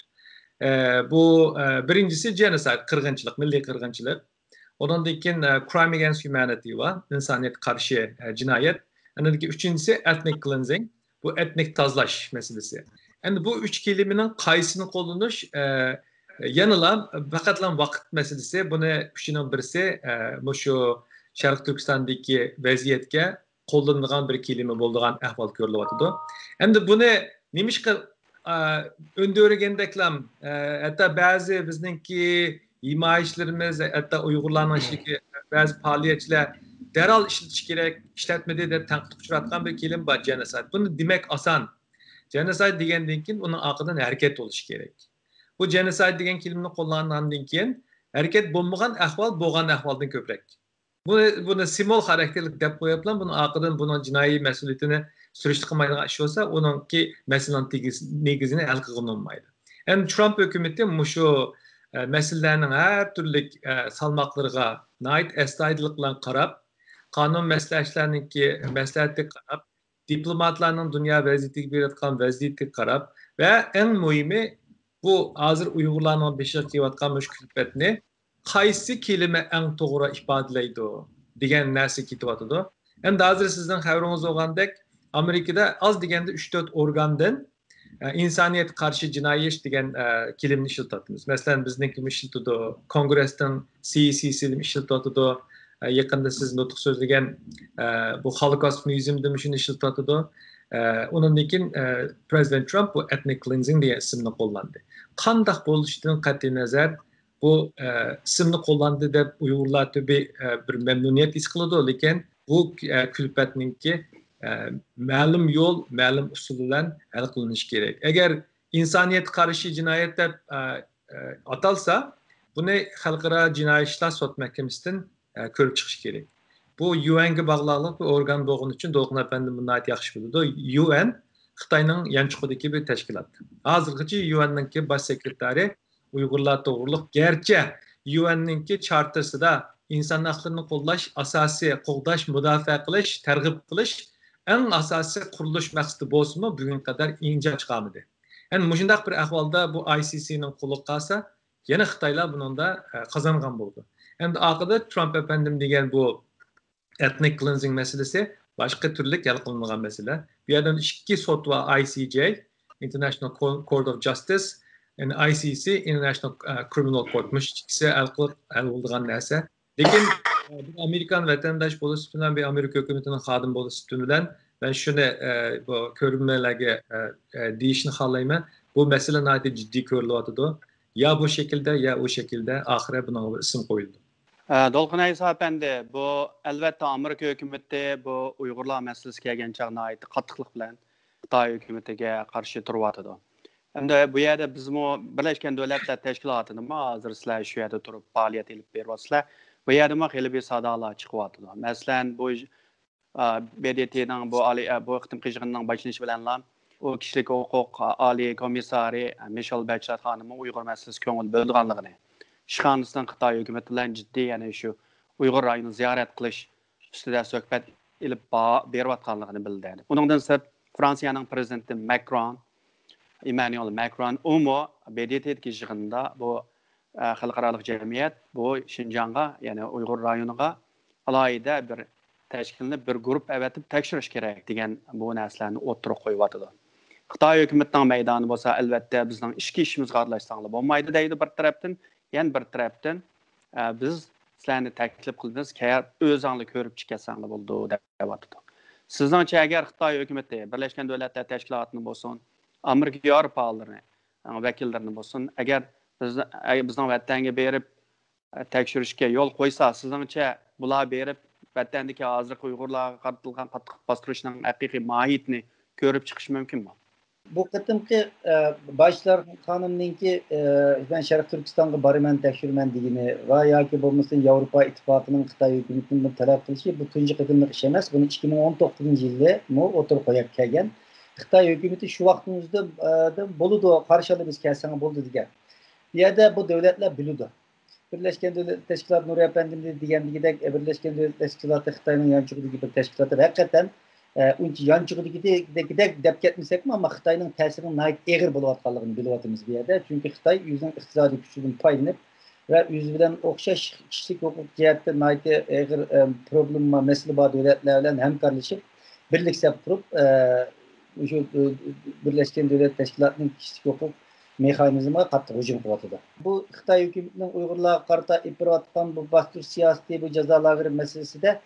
Bu birincisi genocide, qirg'inchilik, milliy qirg'inchilik. Ondan keyin crime against humanity var, insaniyet karşı cinayet. Ondan keyin üçüncüsü ethnic cleansing, bu etnik tozalash meselesi. Yani bu üç kelimenin qaysini qo'llanish yanıla faqatlam vaqt meselesi. Buni üçünün birisi şu Sharq Turkistondagi vaziyatga qo'llanilgan bir kelime bo'lgan ahvol ko'rilyapti. Endi buni nimishqa öndörgendeklam hatta ba'zi bizningki himayişlerimiz, hatta Uygurlarning işiki bazı faaliyetçiler derhal işletiş gerek, işletmede de tanqid uçratgan bir kelim var genocide. Bunu demek asan. Genocide degenden keyin bunun arkadan hareket oluş gerek. Bu genocide degen kelimni qo'llangandan keyin hareket bo'lmagan ahvol bo'lgan ahvoldan ko'proq. Buni simol xarakterlik deb qo'yaplar. Bunun arkadan bunun jinoiy mas'uliyatini surishti qilmaydigan ish bo'lsa, uningki masalaning negizini hal qilgan olmaydi. Endi Trump hukumati mushu meselelerinin her türlü salmaklarına ait estayidlikle qarab, kanun mesleğçilerininki mesleğeti qarab, diplomatlarının dünya vaziyetiga berayotgan vaziyeti qarab ve en mühimi bu hazır Uygurlarning beşiq qilayotgan mushkulbatni qaysi kelime en to'g'ri ifodalaydi degan narsa ketyapti. Endi hozir sizning xabaringiz bo'lgandek Amerikada az deganda 3-4 organdan insaniyet karşı cinayet degen kelimni işletyapmiz. Mesela bizniki işletiyordu, Kongressdan CCC'ni işletiyordu, yaqinda siz nutq so'zlagan bu Holocaust Museum'da shuni işletiyordu. Ondan keyin President Trump bu ethnic cleansing diye isimni qo'llandi. Qandaq bo'lishidan qat'iy nazar bu isimni qo'llandi deb Uyg'urlar tabi bir memnuniyat his qiladi, lekin bu kulfatninki ma'lum yo'l, ma'lum usul bilan hal qilinishi kerak. Agar insoniyatga qarshi jinoyat deb atalsa, buni xalqaro jinoiy ishlar sud mahkamasidan ko'rib chiqish kerak. Bu UN'ga bog'liq bir organ bo'lgani uchun Dolqin efendi bunday yaxshi biladi. UN Xitoyning yanchuqidagi bir tashkilot. Hozirgacha UN'ningki bosh sekretari Uyg'urlar to'g'riliq, garchi UN'ningki chartersida inson haqlarini qo'llash, asosiy qo'llash, mudofaa qilish, targ'ib qilish eng asosiy qurilish maqsadi bo'lsa-mu, bugun qadar inja chiqamadi. Yani mushundaq bir ahvolda bu ICC'ning qo'li qolsa, yana Xitoylar buningda qozongan bo'ldi. Endi oxirida Trump efendim degan bu ethnic cleansing meselesi başka türlü hal qilingan mesele. Bu yerdan ikki sot va ICJ, International Court of Justice, and ICC, International Criminal Court. Mush ikkisi hal bo'lgan narsa. Lekin bir Amerikan vatandaş bo'lib bilan bir Amerika hukumatining xodim bo'lib bilan ben shuni bu ko'rinmalarga deyishni xohlayman. Bu mesele nayt jiddiy ko'rilyotdi. Ya bu şekilde ya o şekilde ahire buna bir isim qo'yildi. Dolqin Aysa efendi, bu elbette Amerika hükümeti bu Uygurlar meselesi kelgan chaqna ait qattiqlik bilan Xitoy hukumatiga qarshi turyapti. Endi bu yerda bizmi Birlashgan Davlatlar Tashkilotini hozir sizlar shu yerda turib faoliyat olib beryapsizlar. Bu yerda xeyli bir sadolar chiqyapti. Masalan, bu BDT'ning bu qitim qiyig'ining boshlanishi bilan o kishilik huquq oliy komissari Michelle Bachelet xonimi Uyg'ur masalasi ko'ngil bo'lganligini, Şixanistan Xitoy hukumati bilan jiddiy yana shu Uyg'ur rayonini ziyorat qilish ustida suhbat ilib berayotganligini bildirdi. Uningdan sirt Fransiyaning prezidenti Emmanuel Macron umo BDT'dagi yig'inda bu xalqaro jamiyat bu Xinjiangga, ya'ni Uyg'ur rayoniga alohida bir tashkilni bir guruh avatib tekshirish kerak degan bu narsalarni o'tirib qo'yibdi. Xitoy hukumatining maydoni bo'lsa, albatta bizning ichki ishimizga aralashsanlar bo'lmaydi deydi bir tarafdan. Yani bir tarafdan biz sizlarni taklif qilamiz, o'zinglar ko'rib chiqasanglar bo'ldi deyapti. Sizningcha agar Xitoy hukumati Birlashgan Davlatlar Tashkilotini bo'lsin, Amerika Yevropalarni vakillarini bo'lsin, agar bizning vatanga berib tekshirishga yo'l qo'ysa, sizningcha bular berib vatandagi hozirgi Uyg'urlarga qaratilgan qattiq bostirishning haqiqiy mohiyatini ko'rib chiqish mumkinmi? Bu qıtımki başlar xanımninki ben Şərq Türkistan'a barıman tekşürmen digini ve ya ki bulmasın Avrupa İttifakı'nın Xitay hükümetinin talep kılışı bu tuncu qıtımlık iş emas. Bunu 2019 yılda mu oturup koyup kelgen. Xitay hükümeti şu vaktimizde boludu, karşıladı biz kelsene boldu diye. Bir yerde bu devletler bilüdü. Birleşken Devletler Teşkilatı Nuri Efendim'de digendikidek Birleşken Devletler Teşkilatı Xitay'nın yancıqıdaki bir teşkilatı hakikaten uncha yanchig'idagidek deb ketmasak ama Xitoyning ta'sirining nayt eg'ir bo'layotganligini bilyapmiz bu yerda. Chunki Xitoy o'zining iqtisodiy kuchidan foydalanib va o'zi bilan o'xshash kishilik huquq jihatda nayt eg'ir problema masala bor davlatlar bilan hamkorlashib birlikda turib shu Birleşken Devletler Teşkilatı'nın kishilik huquq mexanizmiga qattiq hujum qilyapti. Bu Xitoy hukumatining Uyg'urlarga qarata ipirayotgan bu bostirish siyosati, bu jazolar masalasida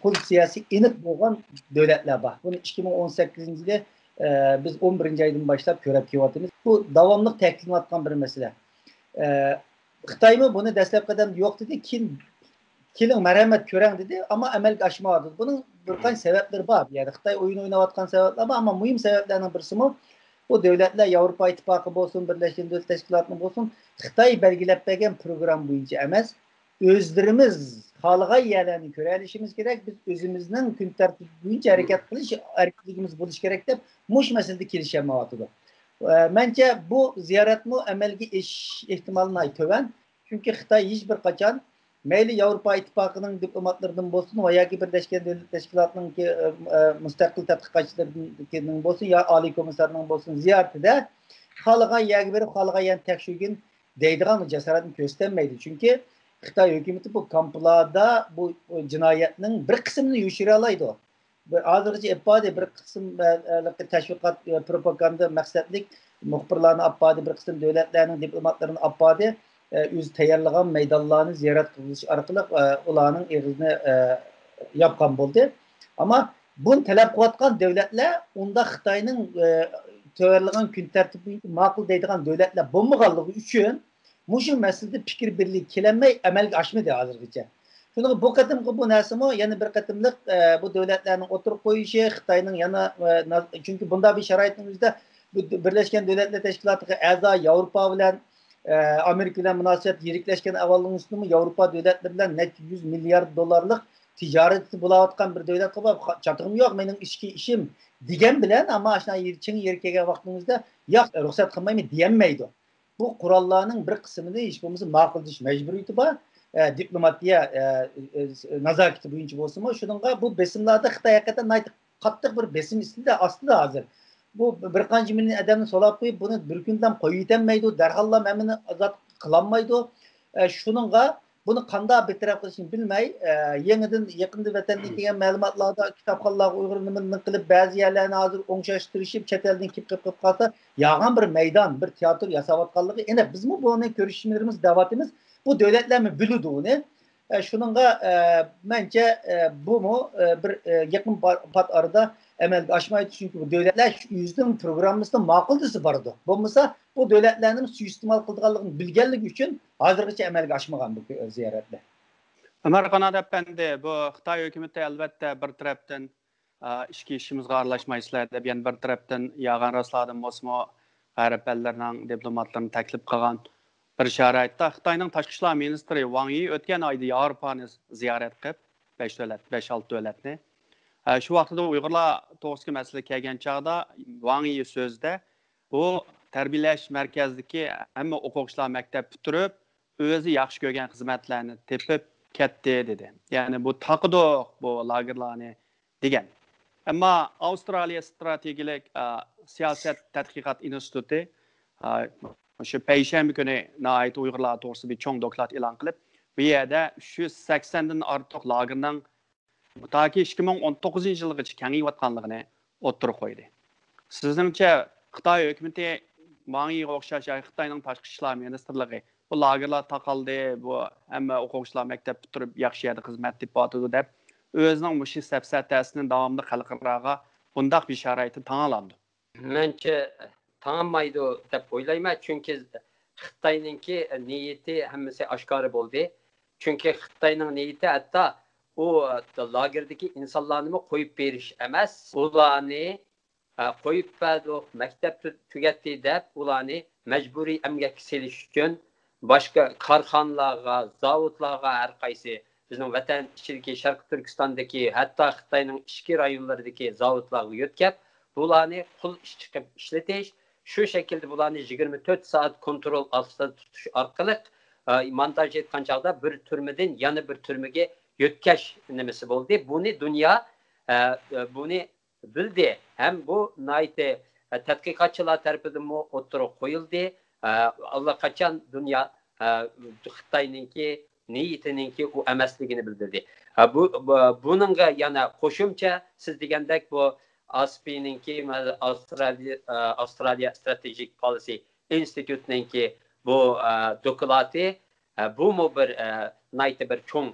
politsiyasi iniq bo'lgan davlatlar bor. Buni 2018 yilda biz 11 aydan boshlab ko'rib kelyapmiz. Bu davomli ta'kidlanayotgan bir masala. Xitoymi buni dastlabkidan yo'q dedi, keling marhamat ko'rang dedi, ammo amalga oshmadi. Buning bir qancha sabablari bor. Ya'ni Xitoy o'yin o'ynayotgan sabablar bor, ammo muhim sabablarning birisi bu davlatlar Yevropa İttifakı bo'lsin, Birleşken Devletler Teşkilatı'nın bo'lsin, Xitoy belgilab bergan program bo'yicha emas, o'zlarimiz xalqqa yerlerini ko'rishimiz kerak. Biz o'zimizning kun tartibi bo'yicha harakat qilish erkinligimiz bo'lishi kerak deb mush masalada kelishmayapti. Menimcha bu ziyoratmi amalga oshish ehtimoli to'van. Chunki Xitoy hech bir qachon mayli Yevropa İttifakı'nın diplomatlaridan bo'lsin va yoki Birleşken Devletler Teşkilatı'nın mustaqil tadqiqotchilarining bo'lsin yo oliy komissarning bo'lsin ziyoratida xalqqa yerga berib xalqqa yan tekshirgin deydigan jasoratni ko'rsatmaydi. Chunki Xitoy hükümeti bu kamplarda bu cinayetinin bir kısmını yushiralaydi. Hozirgacha ifade bir kısım teşviqat propaganda maqsadlik muxbirlarni apadi bir kısım devletlerinin diplomatlarını apadi o'zi tayyorlagan maydonlarni ziyorat qilish orqali ularning eg'izini yapgan bo'ldi. Ama Bunu talep kılatkan devletler, onda Xitayning tayyorlagan kun tartibi ma'qul deydigan devletler bo'lmaganligi uchun mushu masalada fikr birlik kelinmay amalga oshmaydi hozirgacha. Şunu bu qatimki bu narsamo yana bir qatimliq bu devletlarning o'tirib qo'yishi, Xitoyning yana çünkü bunda bir sharoitning o'zida Birleşken Devletler Teşkilatı'na a'zo Yevropa bilan Amerika bilan munosabat yiriklashgan avvalning ustimi Yevropa devletleri bilan net 100 milyar dolarlık ticareti bulayotgan bir devlet qilib çatığım yok mening ishim degan bilan ama aşna yirching yerkega vaqtimizda yo'q ruxsat qilmayman deyanmaydi. Bu qurollarning bir qismini hech bo'lmasa ma'qul deyish majburiyati bor. Diplomatiya nazokati bo'yicha bo'lsa-mu, shuningga bu besimlarda Xitoy haqiqatan qattiq bir besim ustida aslida hozir. Bu bir qancha million odamni solab qo'yib, buni bir kundan qo'yib yetanmaydi, darhalla mamini ozod qilolmaydi. Shuningga buni qanday betaraf qilishni bilmay, yangidan yaqinda vatandan kelgan ma'lumotlarda kitobxonlarga Uyg'ur nimadan qilib ba'zi yerlarni hozir o'ngshashtirishib, chet eldan kelib qolsa, yag'an bir maydon, bir teatr yasayotganligi, endi bizmi buni ko'rishimiz, da'vatimiz bu devletlermi biludi onu. Şununla bence bu mu bir yakın pat arada emelge aşmaydı çünkü bu devletler yüzden programımızda makul dısı vardı. Bu mesela bu devletlerin suistimal kıldıklarını bilgenlik için hazırlıkça emelge aşmagan bu ziyaretle. Ömer Kanat Efendi, bu Xitay hükümeti elbette bir taraftan işki işimiz qarlaşmaysılar deb, yani bir taraftan yağan rastladım olsa Arap ellerinin diplomatlarını teklif kılgan bir şaraitda Xitayning tashqi ishlar ministri Wang Yi o'tgan oyda Yevropani ziyorat qilib 5-6 davlatni. Shu vaqtda Uyg'urlar to'g'risida masala kelgan chog'da Wang Yi so'zida bu tarbiyalash markazidagi hamma o'quvchilar maktab bitirib, o'zi yaxshi ko'rgan xizmatlarni tepib ketdi dedi. Ya'ni bu taqdoq bu lagerlarni degan. Ammo Avstraliya strategik siyosat tadqiqot instituti şu Perşembe günü nait Uyg'urlar to'g'risida bir cho'ng doklad e'lon qilib, bu yerda 380 dan ortiq lagerning taki 2019-yilgacha kengayotganligini o'ttirib qo'ydi. Sizningcha Xitoy hukumati Wang Yiga o'xshash Xitoyning tashqi ishlar ministrligi bu lagerlar taqaldi, bu hamma o'quvchilar maktab bitirib yaxshi yerda xizmat tepatdi deb o'zining mush safsatasini davomli xalqaroga bundaq bir sharoitni tanlandi. Menimcha tanımaydı deb o'ylayman, chunki Xitoyninki niyati hammasi oshkora bo'ldi. Chunki Xitoyning niyati hatto u lagerdagi insonlarni qo'yib berish emas, ularni qo'yib berdi, maktab tugatdi deb ularni majburiy emgakka selish uchun boshqa korxonalarga, zavodlarga, har qaysi bizning vatan ichidagi Sharq Turkistondagi, hatto Xitoyning ichki rayonlaridagi zavodlarga yo'tkab, bularni qul ish chiqib ishlatish, şu şekilde bularni 24 saat kontrol altında tutuş orqali montaj etgan chog'da bir turmadan yana bir turmaga yo'tkash nimasi bo'ldi. Buni dunyo buni bildi. Ham bu nayti tadqiqotchilar tarafidan o'tirib qo'yildi. Allaqachon dunyo Xitoyninki niyatiningki u emasligini bildirdi. Buningga yana qo'shimcha siz degandek bu ASP'ninki Australia Strategic Policy Institute'ninki bu doklati bu mu bir nayti bir cho'ng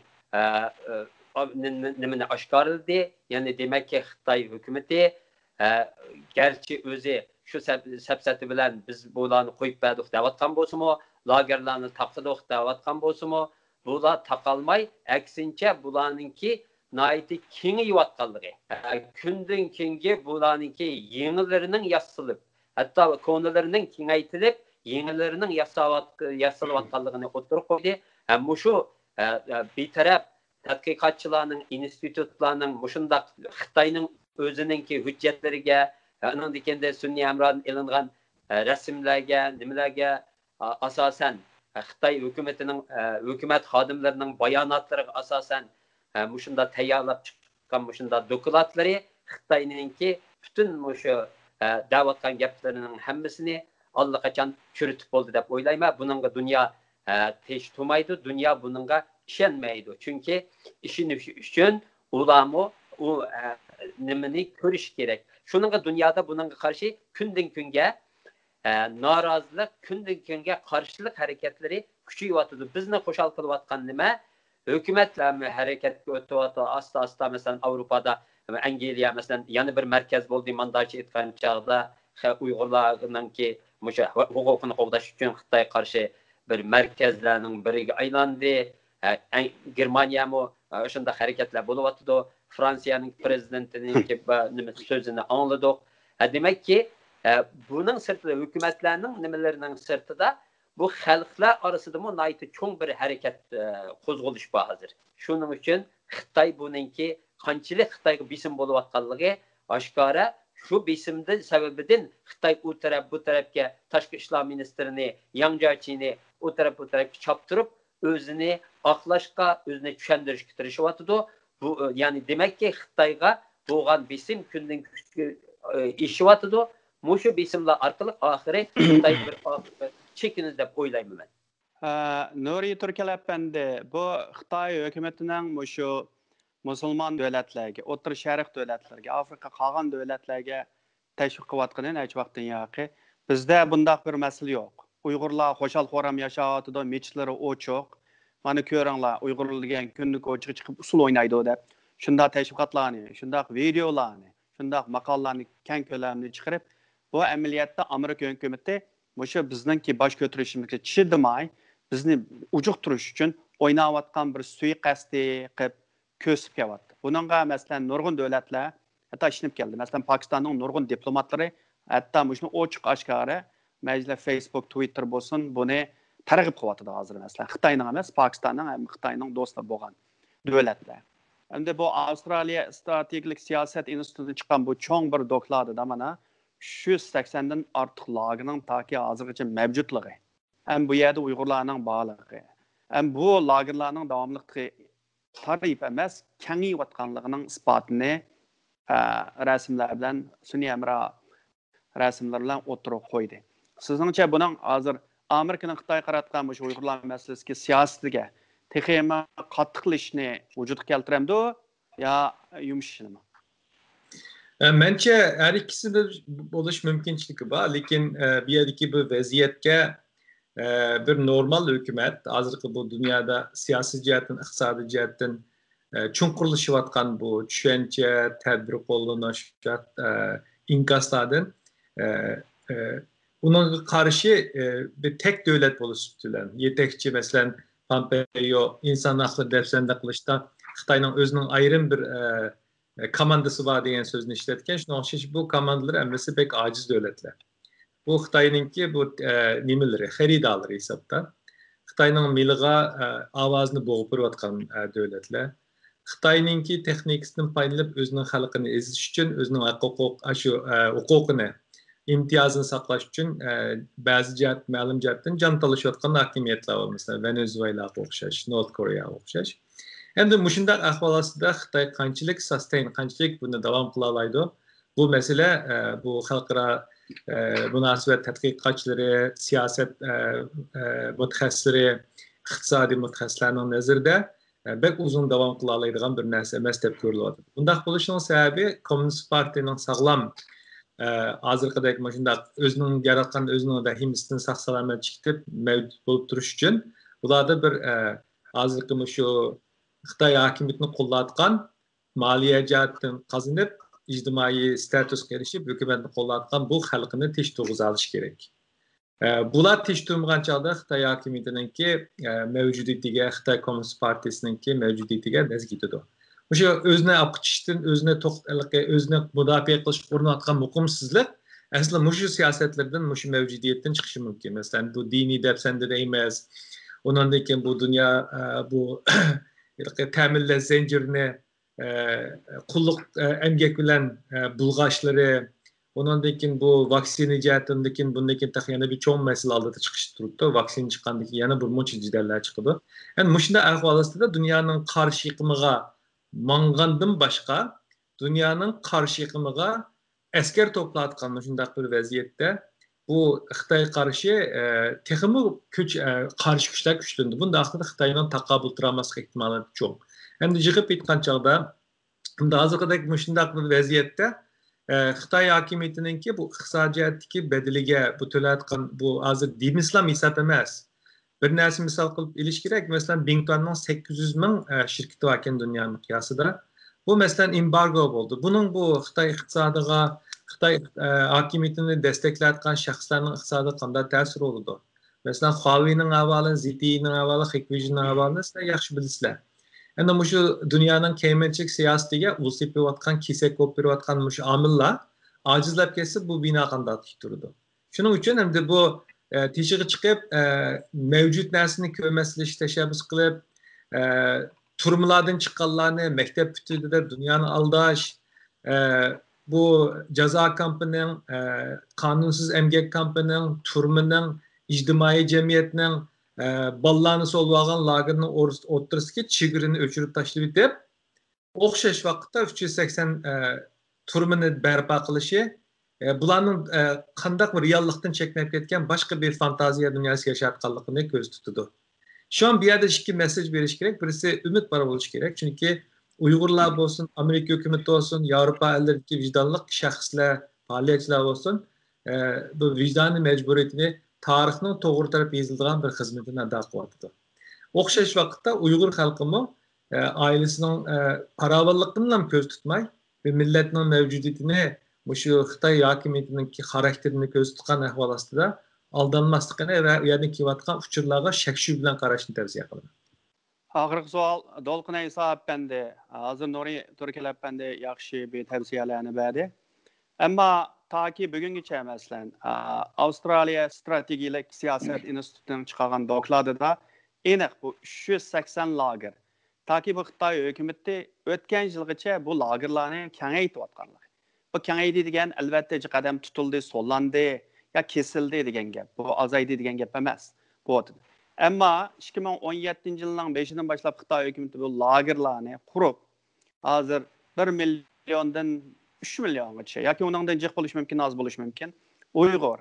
nimani oshkorladi. Yani demek ki Xitoy hukumati gerçi o'zi shu sapsati bilan biz bularni qo'yib berdik deyotgan bo'lsa-mu, lagerlarni taqdiq deyotgan bo'lsa-mu, bular taqalmay, aksincha bularninki naiti kengayotganligi. Kundan kunga bularninki yengilarining yasalib, hatto ko'nalarining kengaytirilib, yengilarining yasalayotganligini o'tirib qo'ydi. Ham shu betaraf tadqiqotchilarning, institutlarning mushundaq Xitoyning o'zininki hujjatlariga, anandikende sunniy amron elingan rasmlarga, nimalarga asosan Xitoy hukumatining hukumat xodimlarining bayonotlariga asosan mushunda tayyorlab chiqqan mushunda dokladlari Xitoyninki butun mushu da'vatgan gaplarining hammasini allaqachon churitib bo'ldi deb o'ylayman. Buningga dunyo tesh tumaydi, dunyo buningga ishonmaydi. Chunki ishonish uchun ularni u nimani ko'rish kerak. Shuningga dunyoda buningga qarshi kundan kunga norozilik, kundan kunga qarshilik harakatlari kuchayyotdi. Bizni qo'shal qilayotgan nima? Hükümetler hareketga o'tyapti, asta-asta mesela Avrupa'da Angliya mesela yana bir merkez bo'ldi mandaç etgan çağda Uyg'urlarninki musha huquqini qo'llash uchun Xitoy qarshi bir merkezlerning biriga aylandi. Germaniya mu shunda hareketler bo'lyapti. Fransiyaning prezidentining nima so'zini angladik. Demak ki bunun sırtında hükümetlerinin nimelerinin sırtında bu xalqlar arasında mı naytı çoğun bir hareket qo'zg'alish var hazır. Şunun için Xitoy bununki qanchalik Xitoyga besim bo'layotganligi oshkora. Şu besimde sebebinden Xitoy u taraf bu tarafga tashqi ishlar ministrini Yang Jiechi'ni o taraf bu tarafga chaptırıp özünü aqlashga, özünü tushuntirishga tirishyapti. Bu yani demek ki Xitoyga bo'lgan besim kundan kunga eshiyotidu. Muşu besimler arkalık ahire Xitoy bir çekiniz deb o'ylayman men. Nuri Turkal efendi, bu Xitoy hukumatining muşu musulmon davlatlarga, O'rta Sharq davlatlarga, Afrika qolgan davlatlarga tashviq qilayotganini hech vaqtdan yo'qi. Bizda bunday bir masala yo'q. Uyg'urlar xo'shal xo'ram yashayotdi, mechtlari ochiq. Mana ko'ringlar, Uyg'urlar degan kunlik ochiq chiqib usul o'ynaydi deb. Shunda tashviqotlarni, shunda videolarni, shunda maqolalarni keng ko'lamli chiqarib, bu amaliyotda Amerika hukumati mushu bizningki bosh ko'tarishimizga chidamay, bizni ujuq turish uchun o'ynayotgan bir suiqasdi qilib ko'sib kelyapti. Buningga masalan nurg'un davlatlar hatto ishinib keldi. Masalan Pokistonning nurg'un diplomatlari hatto mushuni ochiq oshkora majlis Facebook, Twitter bo'lsin, buni targ'ib qilyapti hozir masalan. Xitoyning emas, Pokistonning ham Xitoyning do'stlar bo'lgan davlatlar. Endi bu Avstraliya strategik siyosat institutidan chiqqan bu cho'ng bir dokladida mana 180 dan ortiq lagerning taki hozirgacha mavjudligi. Ham bu yerda Uyg'urlarning borligi. Ham bu lagerlarning davomliligi tarif emas, kengayotganligining isbotini rasmlar bilan sun'iy amro rasmlar bilan o'tirib qo'ydi. Sizningcha buning hozir Amerikaning Xitoy qaratgan bu Uyg'urlar masalasiga siyosatiga texema qattiqlashni vujudga keltiramdi yo yumshashini? Bence her ikisi de oluş mümkünçlüğü var. Lakin bir yerdeki bu vaziyetke bir normal hükümet, hazırki bu dünyada siyasi cihetten, iqtisadi cihetten çunqurlaşıvatkan bu düşünce, tedbir qo'llanish, inkaslardan bunun karşı bir tek devlet bo'lishibdilar. Yetekçi mesela Pompeo insan hakları defterinde kılışta Xitoyning özünün ayrım bir komandası var degan sözünü işletken, şuna o'xshash bu komandalar hammasi pek aciz devletler. Bu Xitoyninki bu nimeleri, xaridalari hisobda. Xitoyning miliga ovozini bo'g'ib turayotgan devletler. Xitoyninki texnikasidan foydalanib o'zining xalqini ezish uchun, o'zining huquqini, imtiyozini saqlash uchun ba'zi jihat, ma'lum jihatdan jon talashayotgan hokimiyatlar bor. Masalan, Venezuelaga o'xshash, North Koreaga o'xshash. Endi mushundaq ahvol ostida Xitoy qanchalik buni davom qila oladi? Bu mesele bu xalqaro munosabat tadqiqotchilari, siyosat mutaxassislari, iqtisodiy mutaxassislarning nazarida bek uzun davom qila oladigan bir narsa emas deb ko'rilyapti. Bundaq bo'lishining sababi Kommunist partiyaning sog'lom hozirgidek shundaq o'zining yaratgan o'zining himisini sog'-salomat chiqib mavjud bo'lib turish uchun ularda bir hozirgi shu Xitoy hokimiyatini qo'llayotgan moliya jihatdan qozonib, ijtimoiy statusga erishib, hukumatni qo'llayotgan bu xalqini tinch to'g'iza olish kerak. Bular tinch turmagan chog'da Xitoy hokimiyatiningki mavjudiyatiga, Xitoy Kommunist partiyasiningki mavjudiyatiga nazar yetadi. O'sha o'zini olib qochishdan, o'zini o'zini mudofaa qilish urinayotgan muqimsizlik aslida mushu siyosatlardan, mushu mavjudiyatdan chiqishi mumkin. Masalan, bu diniy dafsanda emas, undan keyin bu dunyo bu ta'minlash zanjirini qulluq emgak bilan bulg'ashlari, undan keyin bu vaksina jihatdan keyin bundan keyin yana bir cho'ng masala oldida chiqish turibdi. Vaksina chiqqandan keyin yana bir muncha jidallar chiqadi. Endi mushunday ahvol ostida dunyoning qarshi yiqimiga mangandan boshqa dunyoning qarshi yiqimiga askar to'playotgan shunday bir vaziyatda bu Xitoy qarshi texmi qarshi kuchlar kuchlandi. Bunda aslida Xitoyning taqobil turolmaslik ehtimoli cho'ng. Endi yig'ib aytgan chog'da bunda hozirgidek shunday bir vaziyatda Xitoy hokimiyatiningki bu iqtisodiyotdagi bedeliga bu to'layotgan bu hozir din islom hisob emas. Bir narsa misol qilib ilish kerak. Masalan, Bingtonning 800 ming shirkati var ekan dunyo miqyosida. Bu mesela embargo oldu. Bunun bu Xitay iqtisadiga, Xitay hakimiyetini desteklayotgan şahslarning iqtisodiga qanday ta'sir oldu? Mesela Huawei'nin ahvoli, ZTE'nin ahvoli, Hikvision'ning ahvolini sizlar yaxshi bilasizlar. Endi şu dünyanın kemençik siyosatiga u sepayotgan, kesak bo'lib berayotgan shu omillar ojizlab ketsa bu bino qanday turdi. Shuning uchun endi bu teshig'i chiqib mavjud narsani ko'rmaslik tashabbus qilib turmalardan chiqqanlarni maktab bitirdi deb dunyoni aldash, bu jazo kampining, qonunsiz emgak kampining, turmaning, ijtimoiy jamiyatning ballarni solib olgan lagerning o'rtasidagi chegarini o'chirib tashlab etib, o'xshash vaqtda 380 turmani barpo qilishi bularning qandaq bir reallikdan chekinib ketgan boshqa bir fantaziya dunyosida yashayotganligini ko'z tutadi. Şu an bir yerde iki mesaj veriş gerek. Birisi ümit var oluş gerek. Çünkü Uygurlar olsun, Amerika hükümeti olsun, Avrupa ellerindeki vicdanlık şahıslar, faaliyetçiler olsun, bu vicdanı mecburiyetini tarihinin doğru tarafı yazıldığın bir hizmetine eda kılatıdı. Okşaş vakitte Uygur halkımı ailesinin paravallıkından göz tutmay ve milletinin mevcudiyetini, bu şu Xitay hakimiyetinin karakterini göz tutan ahval aslında aldanmaslıqını ve yerden kivatkan uçurlarga şekşü bilen qarashni tavsiye qilaman. Axırqı sual Dolqun İsa əpəndi, hazır Nuri Türkiyə əpəndi yaxşı bir tavsiyelərini verdi. Amma ta ki bugünküçə məsələn Avstraliya Strategilik Siyaset İnstitutunun çıxarğan dokladında aniq bu 380 lager. Ta ki bu Xitay hökuməti ötən ilgacha bu lagerlarni kengaytib atqanlığı. Bu kengaydi degan albatta qadam tutuldu, sollandı. Ya kesildi degan gap. Bu azaydı degan gap emas. Bu. Amma 2017 yılının 5'inden başlap Xitay hökuməti bu lagerlarni qurub, hazır 1 milyondan 3 milyongacha yoki undan jiq bo'lishi mumkin, az bo'lishi mumkin. Uyg'ur,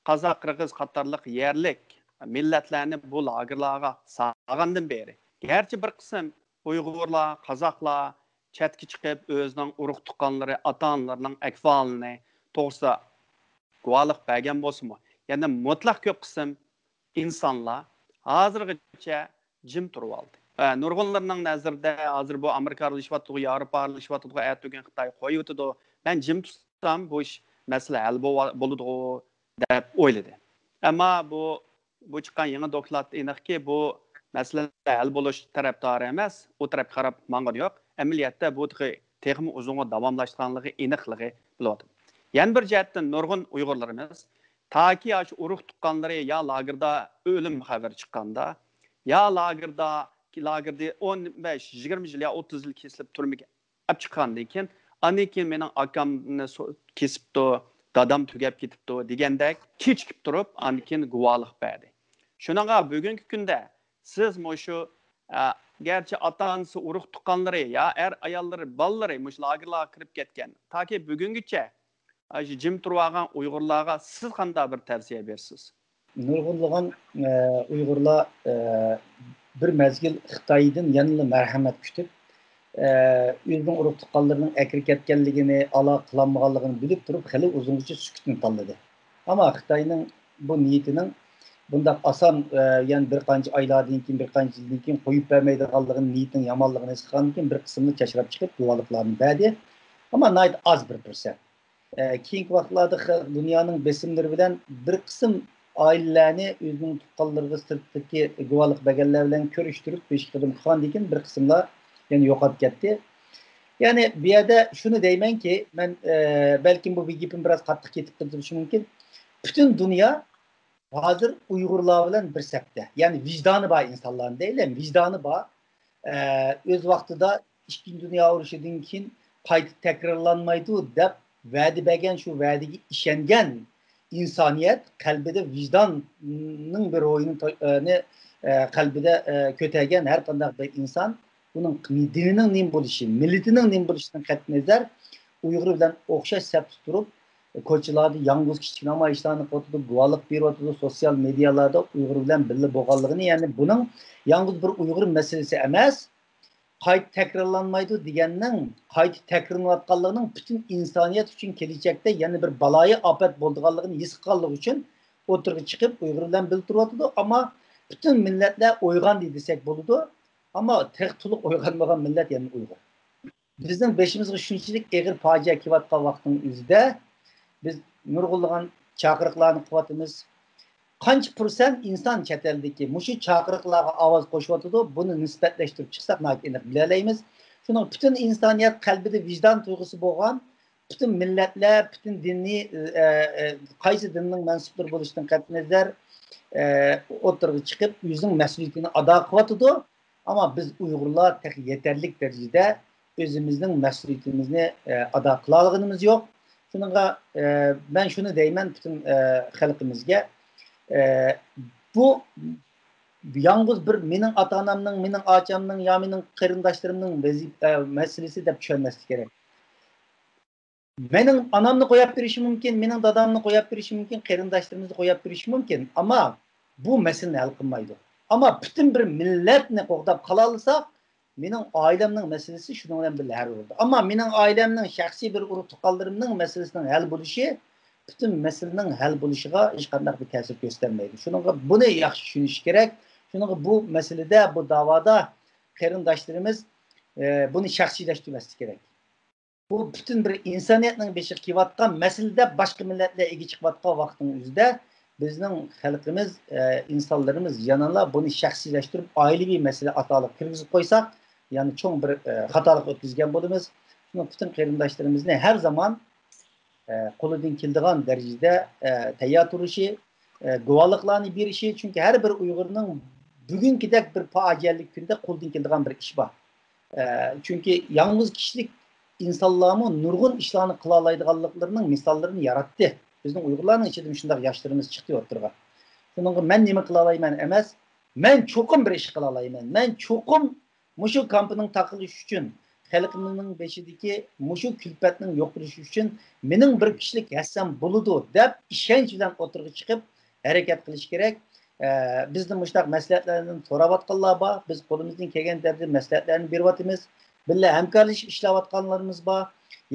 Qozoq, Qirg'iz qatorliq yerlik millatlarni bu lagerlarga sağgandan beri. Gerçi bir qism Uyg'urlar, Qozoqlar chatga chiqib o'zining urug' tuqqanlari, ota-onalarining ahvolini to'g'risa guvohlik bergan bo'lsa-mu, ya'ni mutlaq ko'p qism insonlar hozirgacha jim turib oldi. Nurg'unlarning nazarida hozir bu Amerika aralashib, Yevropa aralashib, aytgan Xitoy qo'yib o'tadi. Men jim tutsam bu ish masala hal bo'ladi deb o'yladi. Ammo bu chiqqan yangi doklad aniqki bu masala hal bo'lish tarafdori emas, u tarafga qarab mang'an yo'q. Amaliyotda bu texmi uzunga davomlashganligi aniqligi bo'ladi. Yan bir jihatdan nurg'un Uyg'urlarimiz taki shu urug' tuqqanlari ya lagerda o'lim xabari chiqqanda, ya lagerda 15-20 yil ya 30 yil kesilib turmaga olib chiqqandan keyin, andan keyin mening akamni kesibdi, dadam tugab ketibdi degandek kechikib turib, andan keyin guvohlik berdi. Shunaqa bugungi kunda siz shu gerçi ata-onasi urug' tuqqanlari ya ayollari, bolalari mush lagerlarga kirib ketgan. Taki bugungacha jim turib olgan Uyg'urlarga siz qanday bir tavsiya bersiz? Nurg'unlagan Uyg'urlar bir mezgil Xitoydan yanada marhamat kutib, o'zining urug' tuqqanlarining akirib ketganligini, aloqa qilmaganligini bilib turib, xili uzungacha sukutni tanladi. Ammo Xitoyning bu niyatining bundaq oson, ya'ni bir qancha oylardan keyin, bir qancha yildan keyin qo'yib bermaydiganligini, niyatining yomonligini his qilgandan keyin bir qismini chashrab chiqib, guvohliklarni berdi. Ammo nayt az bir %. Keyingi vaqtlarda dunyoning besimlari bilan bir qism oilalarni o'zining tuqqanlariga sirtdagi guvohlik berganlar bilan ko'rishtirib, peshqadam qilgandan keyin bir qismlar yana yo'qolib ketdi. Ya'ni bu yerda shuni deymanki, men balkim bu gapim biroz qattiq ketib qolishi mumkin. Butun dunyo hozir Uyg'urlar bilan bir safda. Ya'ni vijdoni bor insonlarni deyman, vijdoni bor. O'z vaqtida Ikkinchi dunyo urushidan keyin qayta takrorlanmaydi deb va'da bergan, shu va'daga ishongan insoniyat qalbida vijdonning bir o'yini qalbida ko'targan har qanday bir inson uning dinining nima bo'lishi, millatining nima bo'lishidan qat'iy nazar Uyg'ur bilan o'xshash saf turib, ko'chalarda yolg'iz kichik namoyishlarni qilib, guvohlik beryotdi, sotsial medialarda Uyg'ur bilan birga bo'lganligini, ya'ni buning yolg'iz bir Uyg'ur masalasi emas, qayta takrorlanmaydi deganning, qayta takrorlanayotganligining butun insoniyat uchun kelajakda yana bir baloyi ofat bo'lganligini his qilganligi uchun o'tirg'i chiqib Uyg'ur bilan bildiryotdi. Ammo butun millatlar uyg'ondi desak bo'ladi. Ammo to'liq uyg'onmagan millat yana Uyg'ur. bizning beshimizga shunchalik og'ir fojia kelayotgan vaqtning o'zida biz nurg'unlagan chaqiriqlarni qilyapmiz. Qancha % inson chet eldagi mushu chaqiriqlarga ovoz qo'shyotidi, buni nisbatlashtirib chiqsak aniq bilalaymiz. Shuning butun insoniyat qalbida vijdon tuyg'usi bo'lgan, butun millatlar, butun dinni qaysi dinning mansublari bo'lishidan qat'iy nazar o'tirg'i chiqib o'zining mas'uliyatini ado qilyotidi. Ama biz Uyg'urlar yeterli derecede özümüzün mas'uliyetimizni ado qila olganimiz yo'q. Shunga ben şunu deyman bütün xalqimizga, bu yalnız bir mening ota-onamning, mening ochamning yo mening qarindoshlarimning masalasi deb tushunmaslik kerak. Mening onamni qo'yib berishi mumkin, mening dadamni qo'yib berishi mumkin, qarindoshlarimizni qo'yib berishi mumkin, ama bu masalani hal qilmaydi. Ama bütün bir milletni qo'g'dab qala olsak, mening oilamning masalasi shundan bilan birga hal bo'ldi. Ama mening oilamning shaxsiy bir urug' tuqqanlarimning masalasining hal bo'lishi bütün meselenin hal bo'lishiga hech qanday bir ta'sir ko'rsatmaydi. Shunga buni yaxshi tushunish kerak. Shunga bu meselede, bu davoda qarindoshlarimiz buni shaxsiylashtirmaslik kerak. Bu bütün bir insoniyatning beshi qilayotgan meselede başka millatlar ega chiqayotgan vaqtning o'zida bizning xalqimiz, insonlarimiz yanala buni shaxsiylashtirib oilaviy masala ataliq kirgizib qo'ysak, ya'ni cho'ng bir xatolik o'tkazgan bo'lamiz. Shuni bütün qarindoshlarimizni har zaman qo'lidan keladigan darajada tayyor turishi, guvohliklarni berishi, chunki har bir Uyg'urning bugünkidek bir fojialik kunda qo'ldan keladigan bir ish bor. Chunki yalnız kishilik insonlarning nurg'un ishlarni qila oladiganliklarining misollarini yaratdi. Bizning Uyg'urlarning ichidan shunday yoshlarimiz chiqdi o'tirgan. Shunga men nima qila olayman emas, men cho'qim bir ish qila olayman. Men cho'qim mushu kampning taqilishi uchun, xalqimizning beshidagi mushu kulfatning yo'q bo'lishi uchun mening bir kishilik hassam bo'ladi deb ishonch bilan o'tirga chiqib harakat qilish kerak. Bizning mushtaq maslahatlarni so'rayotganlar bor. Biz qo'limizdan kelgan darajada maslahatlarni beryapmiz. Billa hamkorlashib ishlayotganlarimiz bor.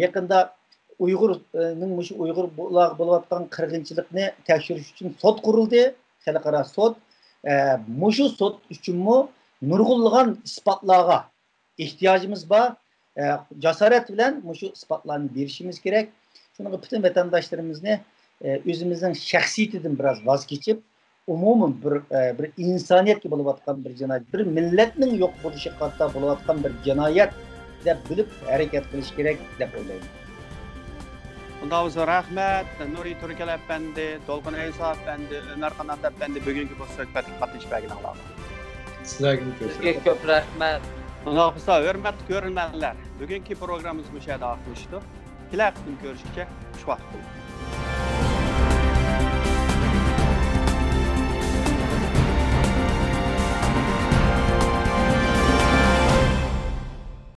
Yaqinda Uyg'urning mushu Uyg'ur bo'layotgan qirg'inchilikni tekshirish uchun sud qurildi, xalqaro sud. Mushu sud uchunmi nurg'unlagan isbotlarga ehtiyojimiz bor. Jasorat bilan mushu isbotlarni berishimiz kerak. Shuning bütün vatandaşlarimizni o'zimizning shaxsiyatidan biraz voz kechib, umuman bir insoniyatga bo'layotgan bir jinoyat, bir millatning yo'q bo'lishi qatta bo'layotgan bir jinoyat deb bilib harakat qilish kerak deb o'ylayman. Bundan sonra rahmet, Nuri Türkel Efendi, Dolqun Eysa Efendi, Ömer Kanat Efendi bugünkü bu söhbətə qatnashmagan aldı. Sizlarga ko'p rahmat. Bundan sonra hörmətli görünənlər, bugünkü proqramımız bu yerdə axırlaşdı. Keləcək gün görüşəcək, xush vaqt.